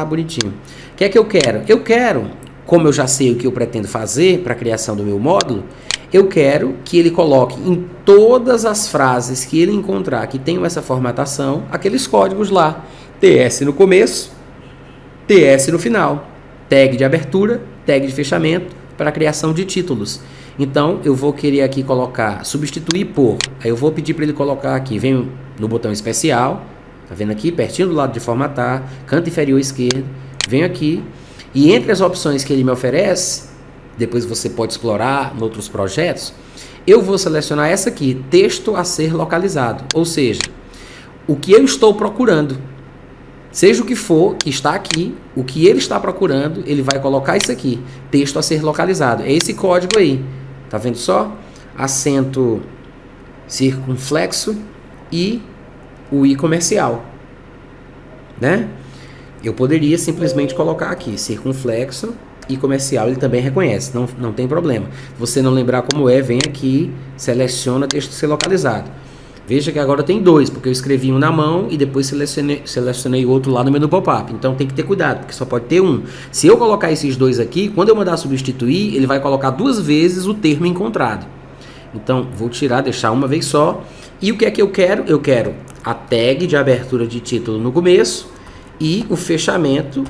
bonitinho. O que é que eu quero? Eu quero, como eu já sei o que eu pretendo fazer para a criação do meu módulo, eu quero que ele coloque em todas as frases que ele encontrar que tenham essa formatação, aqueles códigos lá. TS no começo, TS no final. Tag de abertura, tag de fechamento para a criação de títulos. Então, eu vou querer aqui colocar, substituir por. Aí eu vou pedir para ele colocar aqui, venho no botão especial, tá vendo aqui, pertinho do lado de formatar, canto inferior esquerdo, venho aqui, e entre as opções que ele me oferece, depois você pode explorar em outros projetos, eu vou selecionar essa aqui, texto a ser localizado, ou seja, o que eu estou procurando. Seja o que for que está aqui, o que ele está procurando, ele vai colocar isso aqui, texto a ser localizado. É esse código aí, tá vendo só? Acento circunflexo e o i comercial, né? Eu poderia simplesmente colocar aqui, circunflexo e comercial, ele também reconhece, não tem problema. Se você não lembrar como é, vem aqui, seleciona texto a ser localizado. Veja que agora tem dois, porque eu escrevi um na mão e depois selecionei o outro lá no menu pop-up. Então tem que ter cuidado, porque só pode ter um. Se eu colocar esses dois aqui, quando eu mandar substituir, ele vai colocar 2 vezes o termo encontrado. Então vou tirar, deixar uma vez só. E o que é que eu quero? Eu quero a tag de abertura de título no começo e o fechamento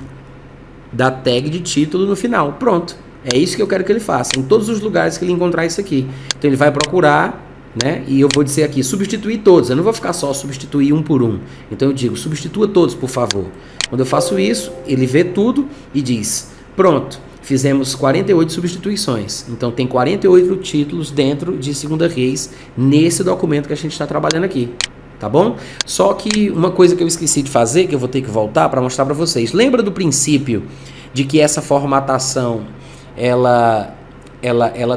da tag de título no final. Pronto. É isso que eu quero que ele faça, em todos os lugares que ele encontrar isso aqui. Então ele vai procurar, né? E eu vou dizer aqui, substituir todos. Eu não vou ficar só substituir um por um. Então eu digo, substitua todos, por favor. Quando eu faço isso, ele vê tudo e diz, pronto, fizemos 48 substituições. Então tem 48 títulos dentro de 2ª Reis, nesse documento que a gente está trabalhando aqui. Tá bom? Só que uma coisa que eu esqueci de fazer, que eu vou ter que voltar para mostrar para vocês. Lembra do princípio de que essa formatação, ela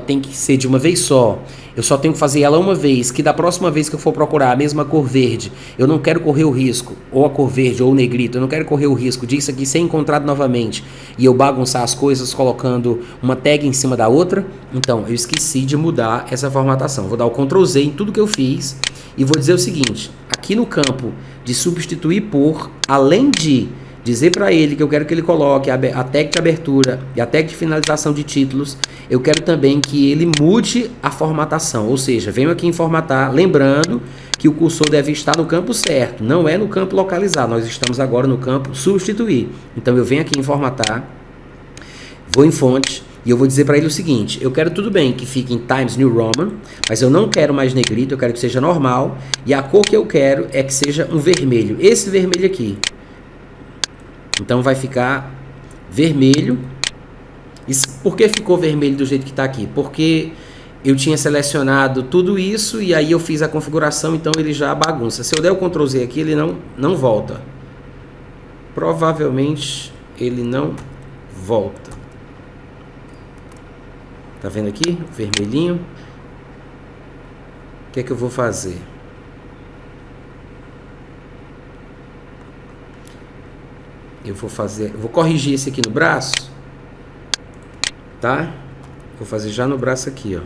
tem que ser de uma vez só. Eu só tenho que fazer ela uma vez, que da próxima vez que eu for procurar a mesma cor verde, eu não quero correr o risco, ou a cor verde, ou o negrito, eu não quero correr o risco disso aqui ser encontrado novamente, e eu bagunçar as coisas colocando uma tag em cima da outra. Então, eu esqueci de mudar essa formatação. Vou dar o Ctrl Z em tudo que eu fiz, e vou dizer o seguinte, aqui no campo de substituir por, além de dizer para ele que eu quero que ele coloque a tag de abertura e a tag de finalização de títulos, eu quero também que ele mude a formatação, ou seja, venho aqui em formatar, lembrando que o cursor deve estar no campo certo, não é no campo localizar, nós estamos agora no campo substituir. Então eu venho aqui em formatar, vou em fonte e eu vou dizer para ele o seguinte, eu quero tudo bem que fique em Times New Roman, mas eu não quero mais negrito, eu quero que seja normal, e a cor que eu quero é que seja um vermelho, esse vermelho aqui. Então vai ficar vermelho. E por que ficou vermelho do jeito que está aqui? Porque eu tinha selecionado tudo isso e aí eu fiz a configuração, então ele já bagunça. Se eu der o Ctrl Z aqui, ele não volta. Provavelmente ele não volta. Tá vendo aqui? Vermelhinho. O que é que eu vou fazer? Eu vou corrigir esse aqui no braço, tá? Vou fazer já no braço aqui, ó.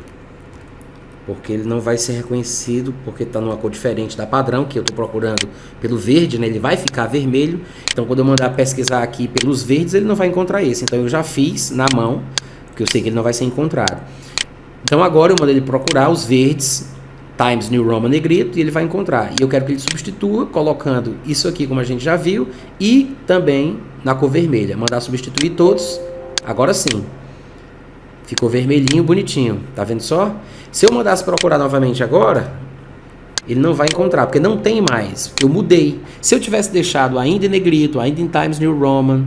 Porque ele não vai ser reconhecido, porque está numa cor diferente da padrão, que eu estou procurando pelo verde, né? Ele vai ficar vermelho. Então, quando eu mandar pesquisar aqui pelos verdes, ele não vai encontrar esse. Então, eu já fiz na mão, porque eu sei que ele não vai ser encontrado. Então, agora eu mando ele procurar os verdes, Times New Roman negrito, e ele vai encontrar. E eu quero que ele substitua, colocando isso aqui, como a gente já viu, e também na cor vermelha. Mandar substituir todos. Agora sim. Ficou vermelhinho, bonitinho. Tá vendo só? Se eu mandasse procurar novamente agora, ele não vai encontrar, porque não tem mais. Eu mudei. Se eu tivesse deixado ainda em negrito, ainda em Times New Roman,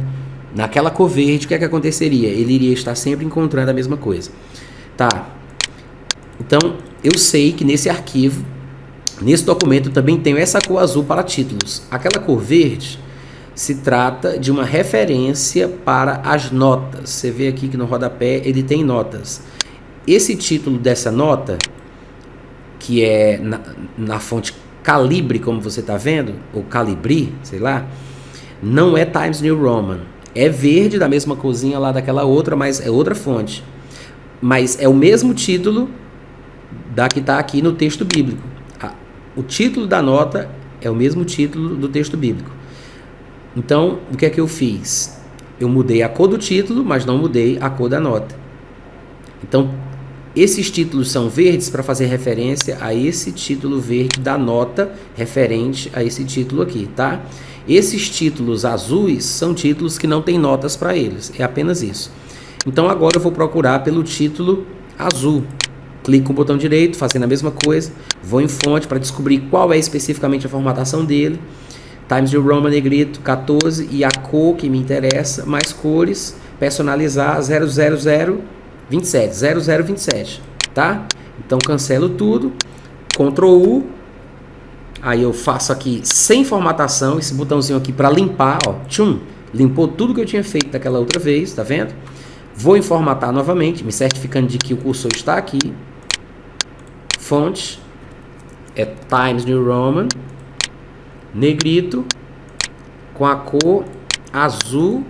naquela cor verde, o que é que aconteceria? Ele iria estar sempre encontrando a mesma coisa. Tá. Então, eu sei que nesse arquivo, nesse documento, eu também tenho essa cor azul para títulos. Aquela cor verde, se trata de uma referência para as notas. Você vê aqui que no rodapé ele tem notas. Esse título dessa nota, que é na fonte Calibre, como você está vendo, ou Calibri, sei lá, não é Times New Roman. É verde, da mesma corzinha lá daquela outra, mas é outra fonte. Mas é o mesmo título da que está aqui no texto bíblico. O título da nota é o mesmo título do texto bíblico. Então, o que é que eu fiz? Eu mudei a cor do título, mas não mudei a cor da nota. Então, esses títulos são verdes para fazer referência a esse título verde da nota referente a esse título aqui, tá? Esses títulos azuis são títulos que não tem notas para eles, é apenas isso. Então, agora eu vou procurar pelo título azul. Clico com o botão direito, fazendo a mesma coisa, vou em fonte para descobrir qual é especificamente a formatação dele. Times New Roman negrito 14 e a cor que me interessa, mais cores, personalizar 0027, tá? Então cancelo tudo, Ctrl U, aí eu faço aqui sem formatação, esse botãozinho aqui para limpar, ó, tchum, limpou tudo que eu tinha feito daquela outra vez, tá vendo? Vou em formatar novamente, me certificando de que o cursor está aqui, fonte, é Times New Roman, negrito, com a cor azul,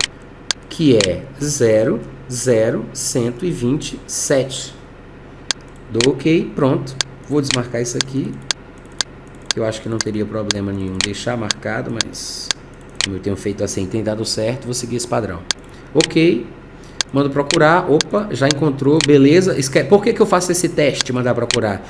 que é 00127. Dou OK, pronto. Vou desmarcar isso aqui, que eu acho que não teria problema nenhum deixar marcado, mas como eu tenho feito assim, tem dado certo, vou seguir esse padrão. OK, mando procurar, opa, já encontrou, beleza. Por que eu faço esse teste, mandar procurar?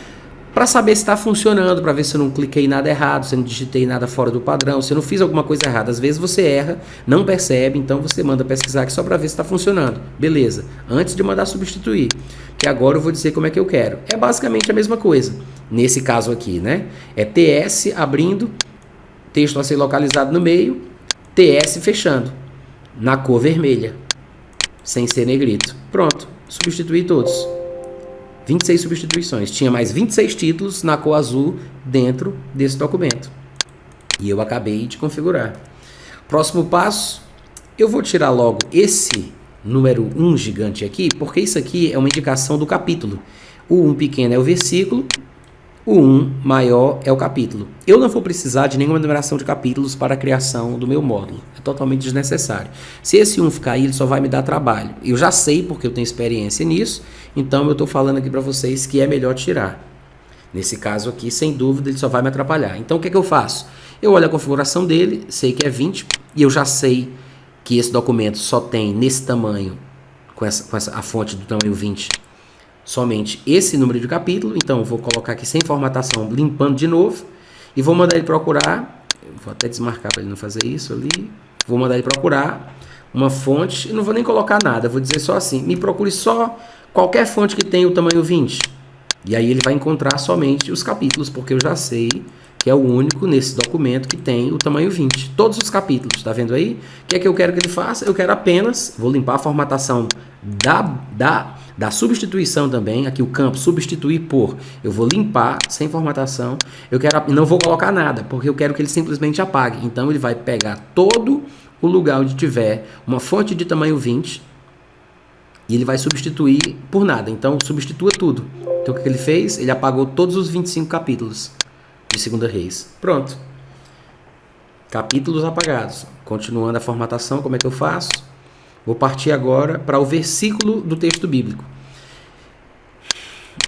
Para saber se está funcionando, para ver se eu não cliquei nada errado, se eu não digitei nada fora do padrão, se eu não fiz alguma coisa errada. Às vezes você erra, não percebe, então você manda pesquisar aqui só para ver se está funcionando. Beleza, antes de mandar substituir, que agora eu vou dizer como é que eu quero. É basicamente a mesma coisa, nesse caso aqui, né? É TS abrindo, texto a ser localizado no meio, TS fechando, na cor vermelha, sem ser negrito. Pronto, substituí todos. 26 substituições. Tinha mais 26 títulos na cor azul dentro desse documento. E eu acabei de configurar. Próximo passo, eu vou tirar logo esse número 1 gigante aqui, porque isso aqui é uma indicação do capítulo. O 1 pequeno é o versículo, o 1 maior é o capítulo. Eu não vou precisar de nenhuma numeração de capítulos para a criação do meu módulo. É totalmente desnecessário. Se esse 1 ficar aí, ele só vai me dar trabalho. Eu já sei, porque eu tenho experiência nisso, então eu estou falando aqui para vocês que é melhor tirar. Nesse caso aqui, sem dúvida, ele só vai me atrapalhar. Então o que é que eu faço? Eu olho a configuração dele, sei que é 20, e eu já sei que esse documento só tem nesse tamanho, com a fonte do tamanho 20, somente esse número de capítulo. Então eu vou colocar aqui sem formatação, limpando de novo, e vou mandar ele procurar, vou até desmarcar para ele não fazer isso ali, vou mandar ele procurar uma fonte, e não vou nem colocar nada, vou dizer só assim, me procure só qualquer fonte que tenha o tamanho 20, e aí ele vai encontrar somente os capítulos, porque eu já sei que é o único nesse documento que tem o tamanho 20, todos os capítulos, tá vendo aí? O que é que eu quero que ele faça? Eu quero apenas, vou limpar a formatação da substituição também, aqui o campo substituir por, eu vou limpar sem formatação, não vou colocar nada, porque eu quero que ele simplesmente apague. Então ele vai pegar todo o lugar onde tiver uma fonte de tamanho 20 e ele vai substituir por nada. Então substitua tudo. Então o que ele fez? Ele apagou todos os 25 capítulos de 2 Reis. Pronto. Capítulos apagados. Continuando a formatação, como é que eu faço? Vou partir agora para o versículo do texto bíblico.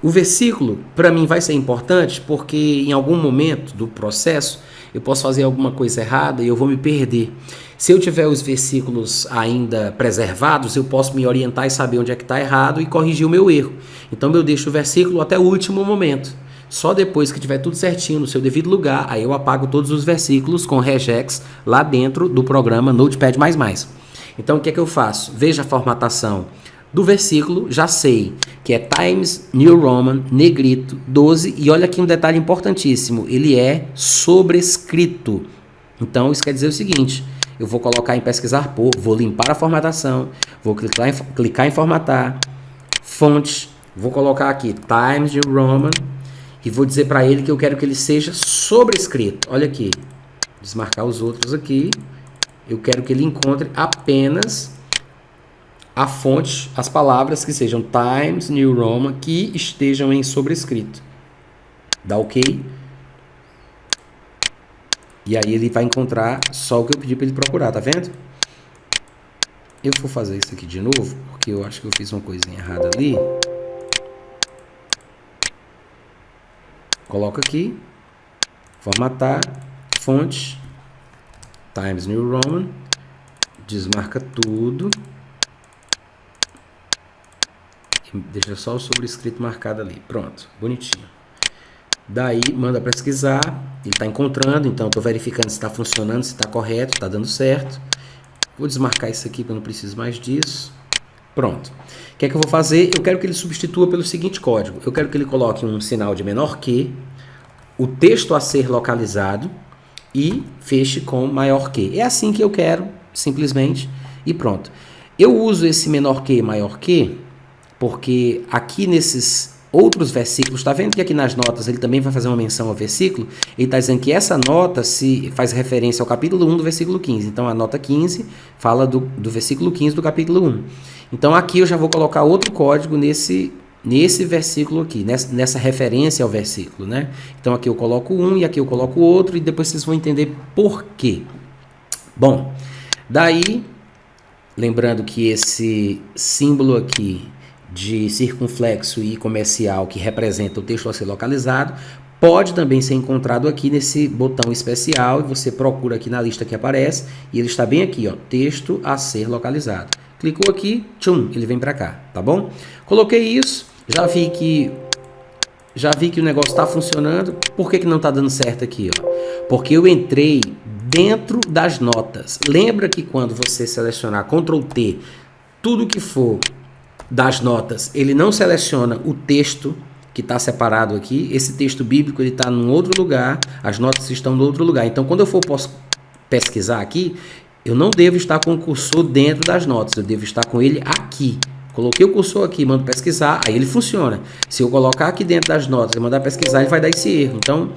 O versículo, para mim, vai ser importante porque em algum momento do processo eu posso fazer alguma coisa errada e eu vou me perder. Se eu tiver os versículos ainda preservados, eu posso me orientar e saber onde é que está errado e corrigir o meu erro. Então eu deixo o versículo até o último momento. Só depois que tiver tudo certinho no seu devido lugar, aí eu apago todos os versículos com regex lá dentro do programa Notepad++. Então o que é que eu faço? Veja a formatação do versículo, já sei que é Times New Roman, negrito, 12, e olha aqui um detalhe importantíssimo, ele é sobrescrito. Então isso quer dizer o seguinte, eu vou colocar em pesquisar por, vou limpar a formatação, vou clicar em formatar, fonte, vou colocar aqui Times New Roman, e vou dizer para ele que eu quero que ele seja sobrescrito. Olha aqui, desmarcar os outros aqui, eu quero que ele encontre apenas a fonte, as palavras que sejam Times New Roman, que estejam em sobrescrito. Dá OK. E aí ele vai encontrar só o que eu pedi para ele procurar, tá vendo? Eu vou fazer isso aqui de novo, porque eu acho que eu fiz uma coisinha errada ali. Coloco aqui, formatar, fonte, Times New Roman, desmarca tudo. E deixa só o sobrescrito marcado ali. Pronto, bonitinho. Daí, manda pesquisar, ele está encontrando, então estou verificando se está funcionando, se está correto, está dando certo. Vou desmarcar isso aqui, porque eu não preciso mais disso. Pronto. O que é que eu vou fazer? Eu quero que ele substitua pelo seguinte código. Eu quero que ele coloque um sinal de menor que, o texto a ser localizado e feche com maior que. É assim que eu quero, simplesmente, e pronto. Eu uso esse menor que e maior que, porque aqui nesses outros versículos, está vendo que aqui nas notas ele também vai fazer uma menção ao versículo? Ele está dizendo que essa nota se faz referência ao capítulo 1 do versículo 15. Então, a nota 15 fala do versículo 15 do capítulo 1. Então, aqui eu já vou colocar outro código nesse versículo aqui, nessa referência ao versículo, né? Então, aqui eu coloco um e aqui eu coloco outro e depois vocês vão entender por quê. Bom, daí, lembrando que esse símbolo aqui de circunflexo e comercial que representa o texto a ser localizado, pode também ser encontrado aqui nesse botão especial, e você procura aqui na lista que aparece, e ele está bem aqui, ó, texto a ser localizado. Clicou aqui, tchum, ele vem para cá, tá bom? Coloquei isso, já vi que o negócio está funcionando. Por que não está dando certo aqui, ó? Porque eu entrei dentro das notas. Lembra que quando você selecionar Ctrl T, tudo que for das notas, ele não seleciona o texto que está separado aqui. Esse texto bíblico ele está em outro lugar, as notas estão em outro lugar. Então, quando eu for pesquisar aqui, eu não devo estar com o cursor dentro das notas, eu devo estar com ele aqui. Coloquei o cursor aqui, mando pesquisar, aí ele funciona. Se eu colocar aqui dentro das notas e mandar pesquisar, ele vai dar esse erro. Então,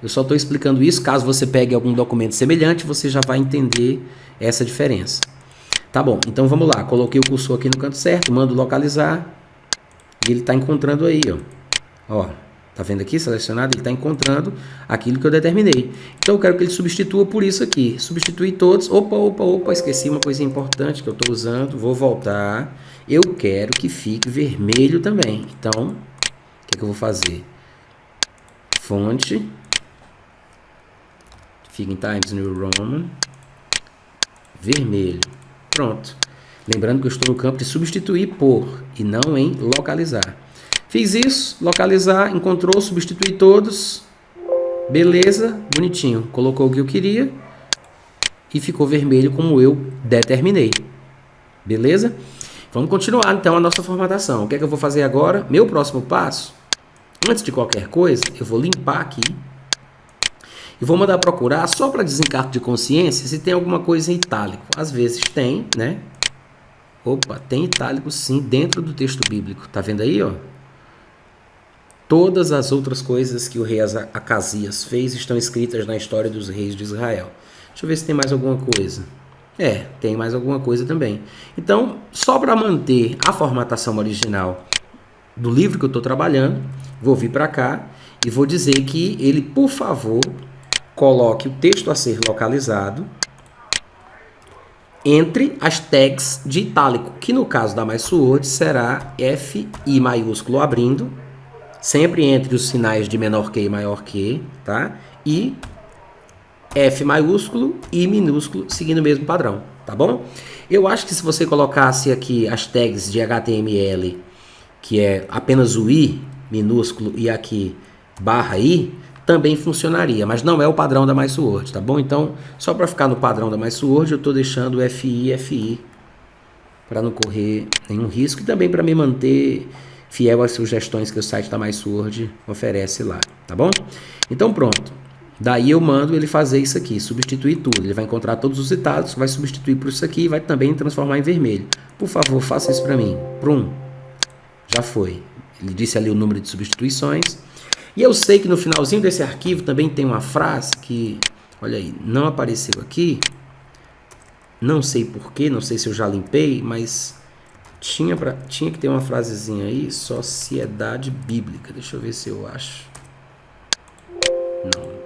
eu só estou explicando isso. Caso você pegue algum documento semelhante, você já vai entender essa diferença. Tá bom, então vamos lá. Coloquei o cursor aqui no canto certo, mando localizar e ele está encontrando aí, ó. Ó, tá vendo aqui selecionado? Ele está encontrando aquilo que eu determinei. Então eu quero que ele substitua por isso aqui. Substituir todos. Opa, esqueci uma coisa importante que eu estou usando. Vou voltar. Eu quero que fique vermelho também. Então, o que é que eu vou fazer? Fonte. Fica em Times New Roman. Vermelho. Pronto. Lembrando que eu estou no campo de substituir por e não em localizar. Fiz isso, localizar, encontrou, substituir todos. Beleza, bonitinho. Colocou o que eu queria e ficou vermelho como eu determinei. Beleza? Vamos continuar então a nossa formatação. O que é que eu vou fazer agora? Meu próximo passo, antes de qualquer coisa, eu vou limpar aqui. E vou mandar procurar, só para desencargo de consciência, se tem alguma coisa em itálico. Às vezes tem, né? Opa, tem itálico sim, dentro do texto bíblico. Tá vendo aí, ó? Todas as outras coisas que o rei Acasias fez estão escritas na história dos reis de Israel. Deixa eu ver se tem mais alguma coisa. Tem mais alguma coisa também. Então, só para manter a formatação original do livro que eu estou trabalhando, vou vir para cá e vou dizer que ele, por favor, coloque o texto a ser localizado entre as tags de itálico, que no caso da MySword será FI maiúsculo abrindo, sempre entre os sinais de menor que e maior que, tá? E F maiúsculo e minúsculo, seguindo o mesmo padrão, tá bom? Eu acho que se você colocasse aqui as tags de HTML, que é apenas o I minúsculo e aqui barra I, também funcionaria, mas não é o padrão da MySword, tá bom? Então, só para ficar no padrão da MySword, eu estou deixando FI, para não correr nenhum risco e também para me manter fiel às sugestões que o site da MySword oferece lá, tá bom? Então, pronto. Daí eu mando ele fazer isso aqui, substituir tudo. Ele vai encontrar todos os itálicos, vai substituir por isso aqui e vai também transformar em vermelho. Por favor, faça isso para mim. Prum. Já foi. Ele disse ali o número de substituições. E eu sei que no finalzinho desse arquivo também tem uma frase que, olha aí, não apareceu aqui, Não sei porquê, não sei se eu já limpei, mas tinha que ter uma frasezinha aí, sociedade bíblica. Deixa eu ver se eu acho.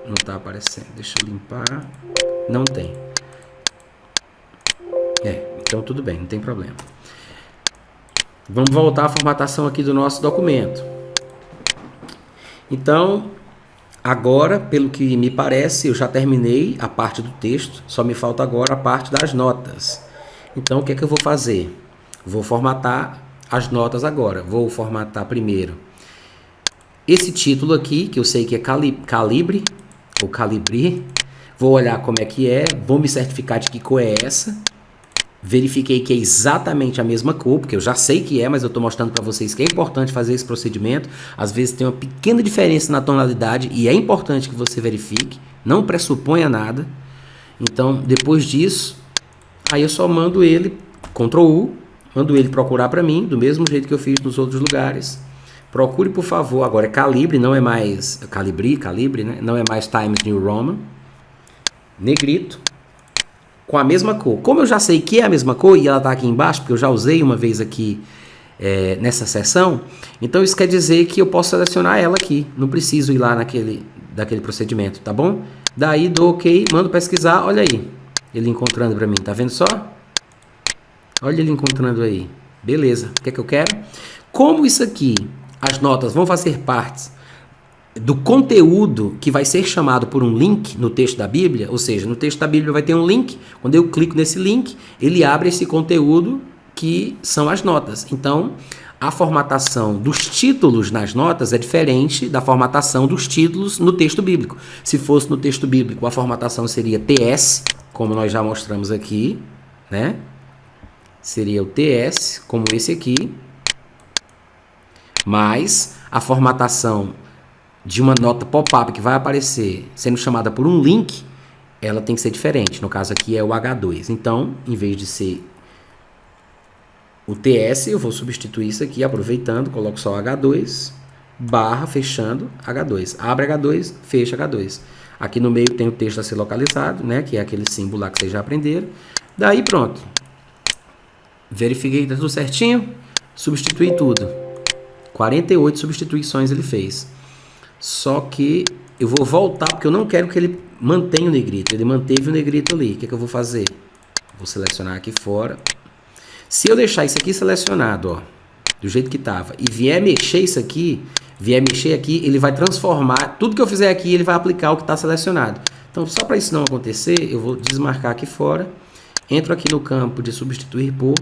Não está aparecendo. Deixa eu limpar. Não tem. Então tudo bem, não tem problema. Vamos voltar à formatação aqui do nosso documento. Então, agora, pelo que me parece, eu já terminei a parte do texto, só me falta agora a parte das notas. Então, o que é que eu vou fazer? Vou formatar as notas agora. Vou formatar primeiro esse título aqui, que eu sei que é calibre, ou calibri. Vou olhar como é que é, vou me certificar de que cor é essa. Verifiquei que é exatamente a mesma cor, porque eu já sei que é, mas eu estou mostrando para vocês que é importante fazer esse procedimento. Às vezes tem uma pequena diferença na tonalidade e é importante que você verifique, não pressuponha nada. Então, depois disso, aí eu só mando ele, Ctrl U, mando ele procurar para mim, do mesmo jeito que eu fiz nos outros lugares. Procure, por favor, agora é calibre, não é mais calibre, né? Não é mais Times New Roman. Negrito. Com a mesma cor. Como eu já sei que é a mesma cor e ela está aqui embaixo, porque eu já usei uma vez aqui nessa seção, então isso quer dizer que eu posso selecionar ela aqui. Não preciso ir lá daquele procedimento, tá bom? Daí dou OK, mando pesquisar, olha aí. Ele encontrando para mim, tá vendo só? Olha ele encontrando aí. Beleza, o que é que eu quero? Como isso aqui, as notas vão fazer parte do conteúdo que vai ser chamado por um link no texto da Bíblia, ou seja, no texto da Bíblia vai ter um link, quando eu clico nesse link, ele abre esse conteúdo que são as notas. Então, a formatação dos títulos nas notas é diferente da formatação dos títulos no texto bíblico. Se fosse no texto bíblico, a formatação seria TS, como nós já mostramos aqui, né? Seria o TS, como esse aqui, mas a formatação de uma nota pop-up que vai aparecer sendo chamada por um link, ela tem que ser diferente. No caso aqui é o H2. Então, em vez de ser o TS, eu vou substituir isso aqui, aproveitando, coloco só H2, barra, fechando, H2. Abre H2, fecha H2. Aqui no meio tem o texto a ser localizado, né, que é aquele símbolo lá que vocês já aprenderam. Daí pronto. Verifiquei que está tudo certinho, substituí tudo. 48 substituições ele fez. Só que eu vou voltar, porque eu não quero que ele mantenha o negrito. Ele manteve o negrito ali. O que é que eu vou fazer? Vou selecionar aqui fora. Se eu deixar isso aqui selecionado, ó, do jeito que estava, e vier mexer isso aqui, ele vai transformar, tudo que eu fizer aqui, ele vai aplicar o que está selecionado. Então, só para isso não acontecer, eu vou desmarcar aqui fora, entro aqui no campo de substituir por,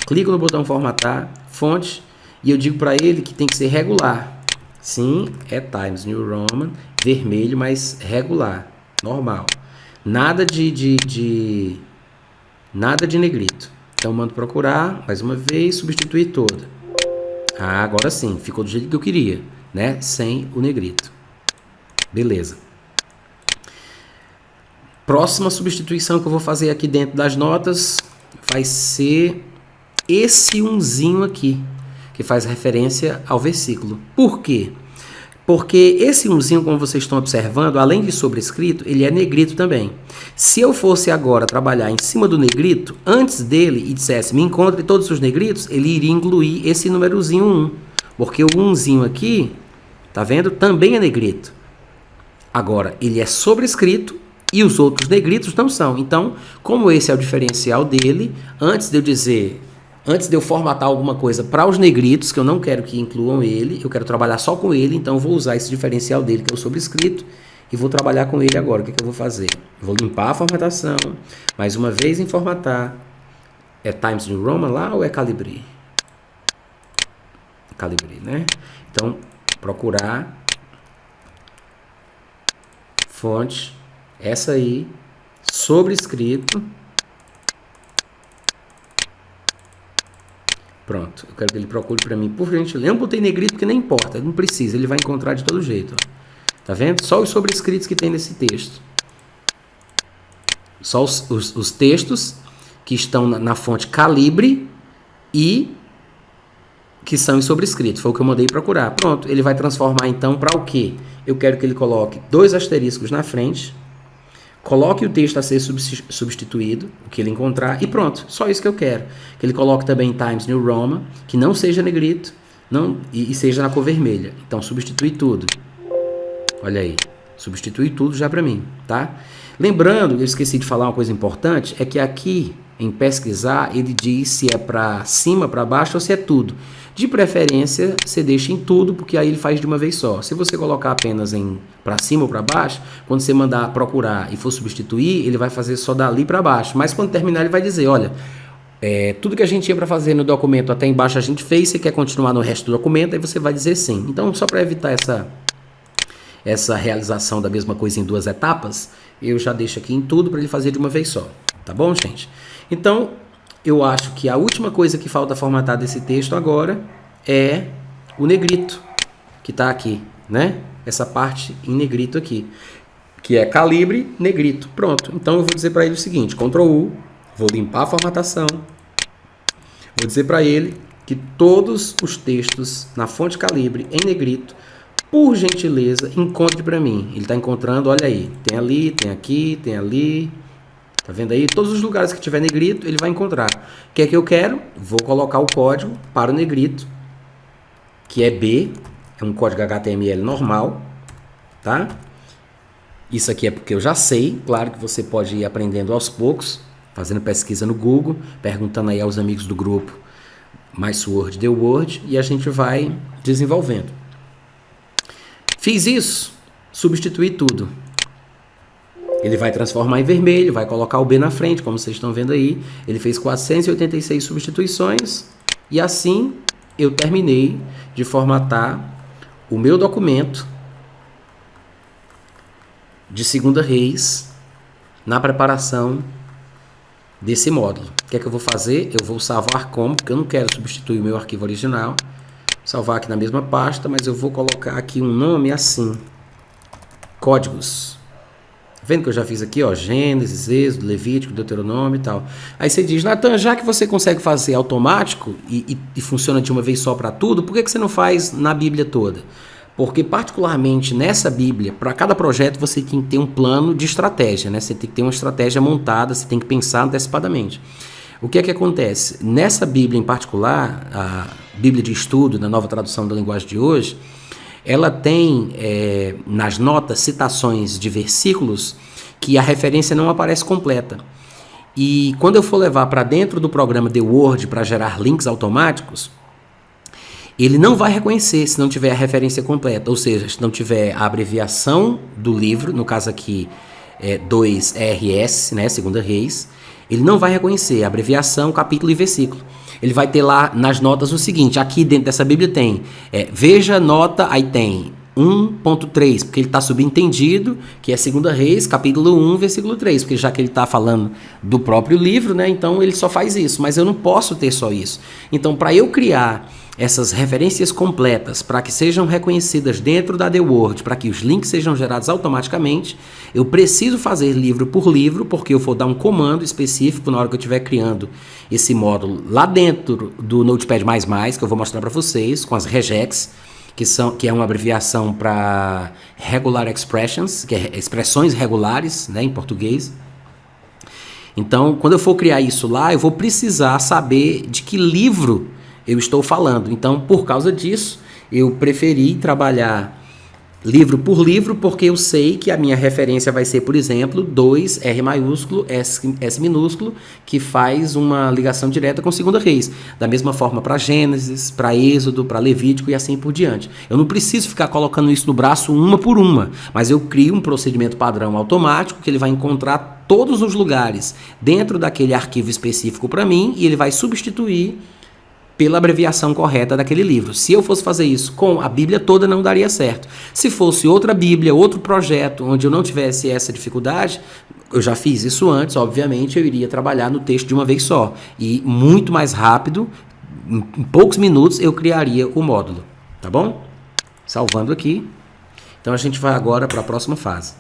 clico no botão formatar, fonte, e eu digo para ele que tem que ser regular. Sim, é Times New Roman, vermelho, mas regular, normal. Nada de negrito. Então, mando procurar, mais uma vez, substituir toda. Ah, agora sim, ficou do jeito que eu queria, né? Sem o negrito. Beleza. Próxima substituição que eu vou fazer aqui dentro das notas vai ser esse umzinho aqui, que faz referência ao versículo. Por quê? Porque esse umzinho, como vocês estão observando, além de sobrescrito, ele é negrito também. Se eu fosse agora trabalhar em cima do negrito, antes dele, e dissesse, me encontre todos os negritos, ele iria incluir esse númerozinho 1. Porque o 1zinho aqui, tá vendo? Também é negrito. Agora, ele é sobrescrito e os outros negritos não são. Então, como esse é o diferencial dele, antes de eu formatar alguma coisa para os negritos, que eu não quero que incluam ele, eu quero trabalhar só com ele, então eu vou usar esse diferencial dele, que é o sobrescrito, e vou trabalhar com ele agora. O que é que eu vou fazer? Vou limpar a formatação, mais uma vez em formatar. É Times New Roman lá ou é Calibri? Calibri, né? Então, procurar, fonte, essa aí, sobrescrito. Pronto, eu quero que ele procure para mim, por gentileza. Eu não botei negrito porque nem importa, não precisa, ele vai encontrar de todo jeito. Ó. Tá vendo? Só os sobrescritos que tem nesse texto. Só os textos que estão na fonte calibre e que são em sobrescrito. Foi o que eu mandei procurar. Pronto, ele vai transformar então para o quê? Eu quero que ele coloque 2 asteriscos na frente, coloque o texto a ser substituído, o que ele encontrar, e pronto, só isso que eu quero. Que ele coloque também Times New Roman, que não seja negrito e seja na cor vermelha. Então, substitui tudo. Olha aí, substitui tudo já para mim, tá? Lembrando, eu esqueci de falar uma coisa importante, é que aqui, em pesquisar, ele diz se é para cima, para baixo ou se é tudo. De preferência, você deixa em tudo, porque aí ele faz de uma vez só. Se você colocar apenas em para cima ou para baixo, quando você mandar procurar e for substituir, ele vai fazer só dali para baixo. Mas quando terminar, ele vai dizer, olha, tudo que a gente tinha para fazer no documento até embaixo a gente fez, você quer continuar no resto do documento, aí você vai dizer sim. Então, só para evitar essa realização da mesma coisa em duas etapas, eu já deixo aqui em tudo para ele fazer de uma vez só. Tá bom, gente? Então, eu acho que a última coisa que falta formatar desse texto agora é o negrito, que está aqui, né? Essa parte em negrito aqui, que é calibre negrito. Pronto. Então, eu vou dizer para ele o seguinte, Ctrl U, vou limpar a formatação, vou dizer para ele que todos os textos na fonte calibre em negrito, por gentileza, encontre para mim. Ele está encontrando, olha aí, tem ali, tem aqui, tem ali. Tá vendo aí? Todos os lugares que tiver negrito, ele vai encontrar. O que é que eu quero? Vou colocar o código para o negrito, que é B, é um código HTML normal, tá? Isso aqui é porque eu já sei, claro que você pode ir aprendendo aos poucos, fazendo pesquisa no Google, perguntando aí aos amigos do grupo Mais Word, The Word, e a gente vai desenvolvendo. Fiz isso, substituí tudo. Ele vai transformar em vermelho, vai colocar o B na frente, como vocês estão vendo aí. Ele fez 486 substituições e assim eu terminei de formatar o meu documento de 2 Reis na preparação desse módulo. O que é que eu vou fazer? Eu vou salvar como, porque eu não quero substituir o meu arquivo original. Salvar aqui na mesma pasta, mas eu vou colocar aqui um nome assim. Códigos. Vendo que eu já fiz aqui, ó, Gênesis, Êxodo, Levítico, Deuteronômio e tal. Aí você diz, Natan, já que você consegue fazer automático e funciona de uma vez só para tudo, por que você não faz na Bíblia toda? Porque particularmente nessa Bíblia, para cada projeto você tem que ter um plano de estratégia, né? Você tem que ter uma estratégia montada, você tem que pensar antecipadamente. O que é que acontece? Nessa Bíblia em particular, a Bíblia de Estudo, na Nova Tradução da Linguagem de hoje, ela tem nas notas citações de versículos que a referência não aparece completa. E quando eu for levar para dentro do programa The Word para gerar links automáticos, ele não vai reconhecer se não tiver a referência completa, ou seja, se não tiver a abreviação do livro, no caso aqui 2RS, né, 2 Reis, ele não vai reconhecer a abreviação, capítulo e versículo. Ele vai ter lá nas notas o seguinte, aqui dentro dessa Bíblia tem, veja nota, aí tem 1.3, porque ele está subentendido, que é 2 Reis, capítulo 1, versículo 3, porque já que ele está falando do próprio livro, né, então ele só faz isso, mas eu não posso ter só isso. Então, para eu criar essas referências completas, para que sejam reconhecidas dentro da The Word, para que os links sejam gerados automaticamente, eu preciso fazer livro por livro, porque eu vou dar um comando específico na hora que eu estiver criando esse módulo lá dentro do Notepad++, que eu vou mostrar para vocês, com as regex, que é uma abreviação para Regular Expressions, que é expressões regulares, né, em português. Então, quando eu for criar isso lá, eu vou precisar saber de que livro eu estou falando. Então, por causa disso, eu preferi trabalhar livro por livro, porque eu sei que a minha referência vai ser, por exemplo, 2R maiúsculo, S minúsculo, que faz uma ligação direta com 2 Reis. Da mesma forma para Gênesis, para Êxodo, para Levítico e assim por diante. Eu não preciso ficar colocando isso no braço uma por uma, mas eu crio um procedimento padrão automático que ele vai encontrar todos os lugares dentro daquele arquivo específico para mim e ele vai substituir pela abreviação correta daquele livro. Se eu fosse fazer isso com a Bíblia toda, não daria certo. Se fosse outra Bíblia, outro projeto, onde eu não tivesse essa dificuldade, eu já fiz isso antes, obviamente, eu iria trabalhar no texto de uma vez só. E muito mais rápido, em poucos minutos, eu criaria o módulo. Tá bom? Salvando aqui. Então a gente vai agora para a próxima fase.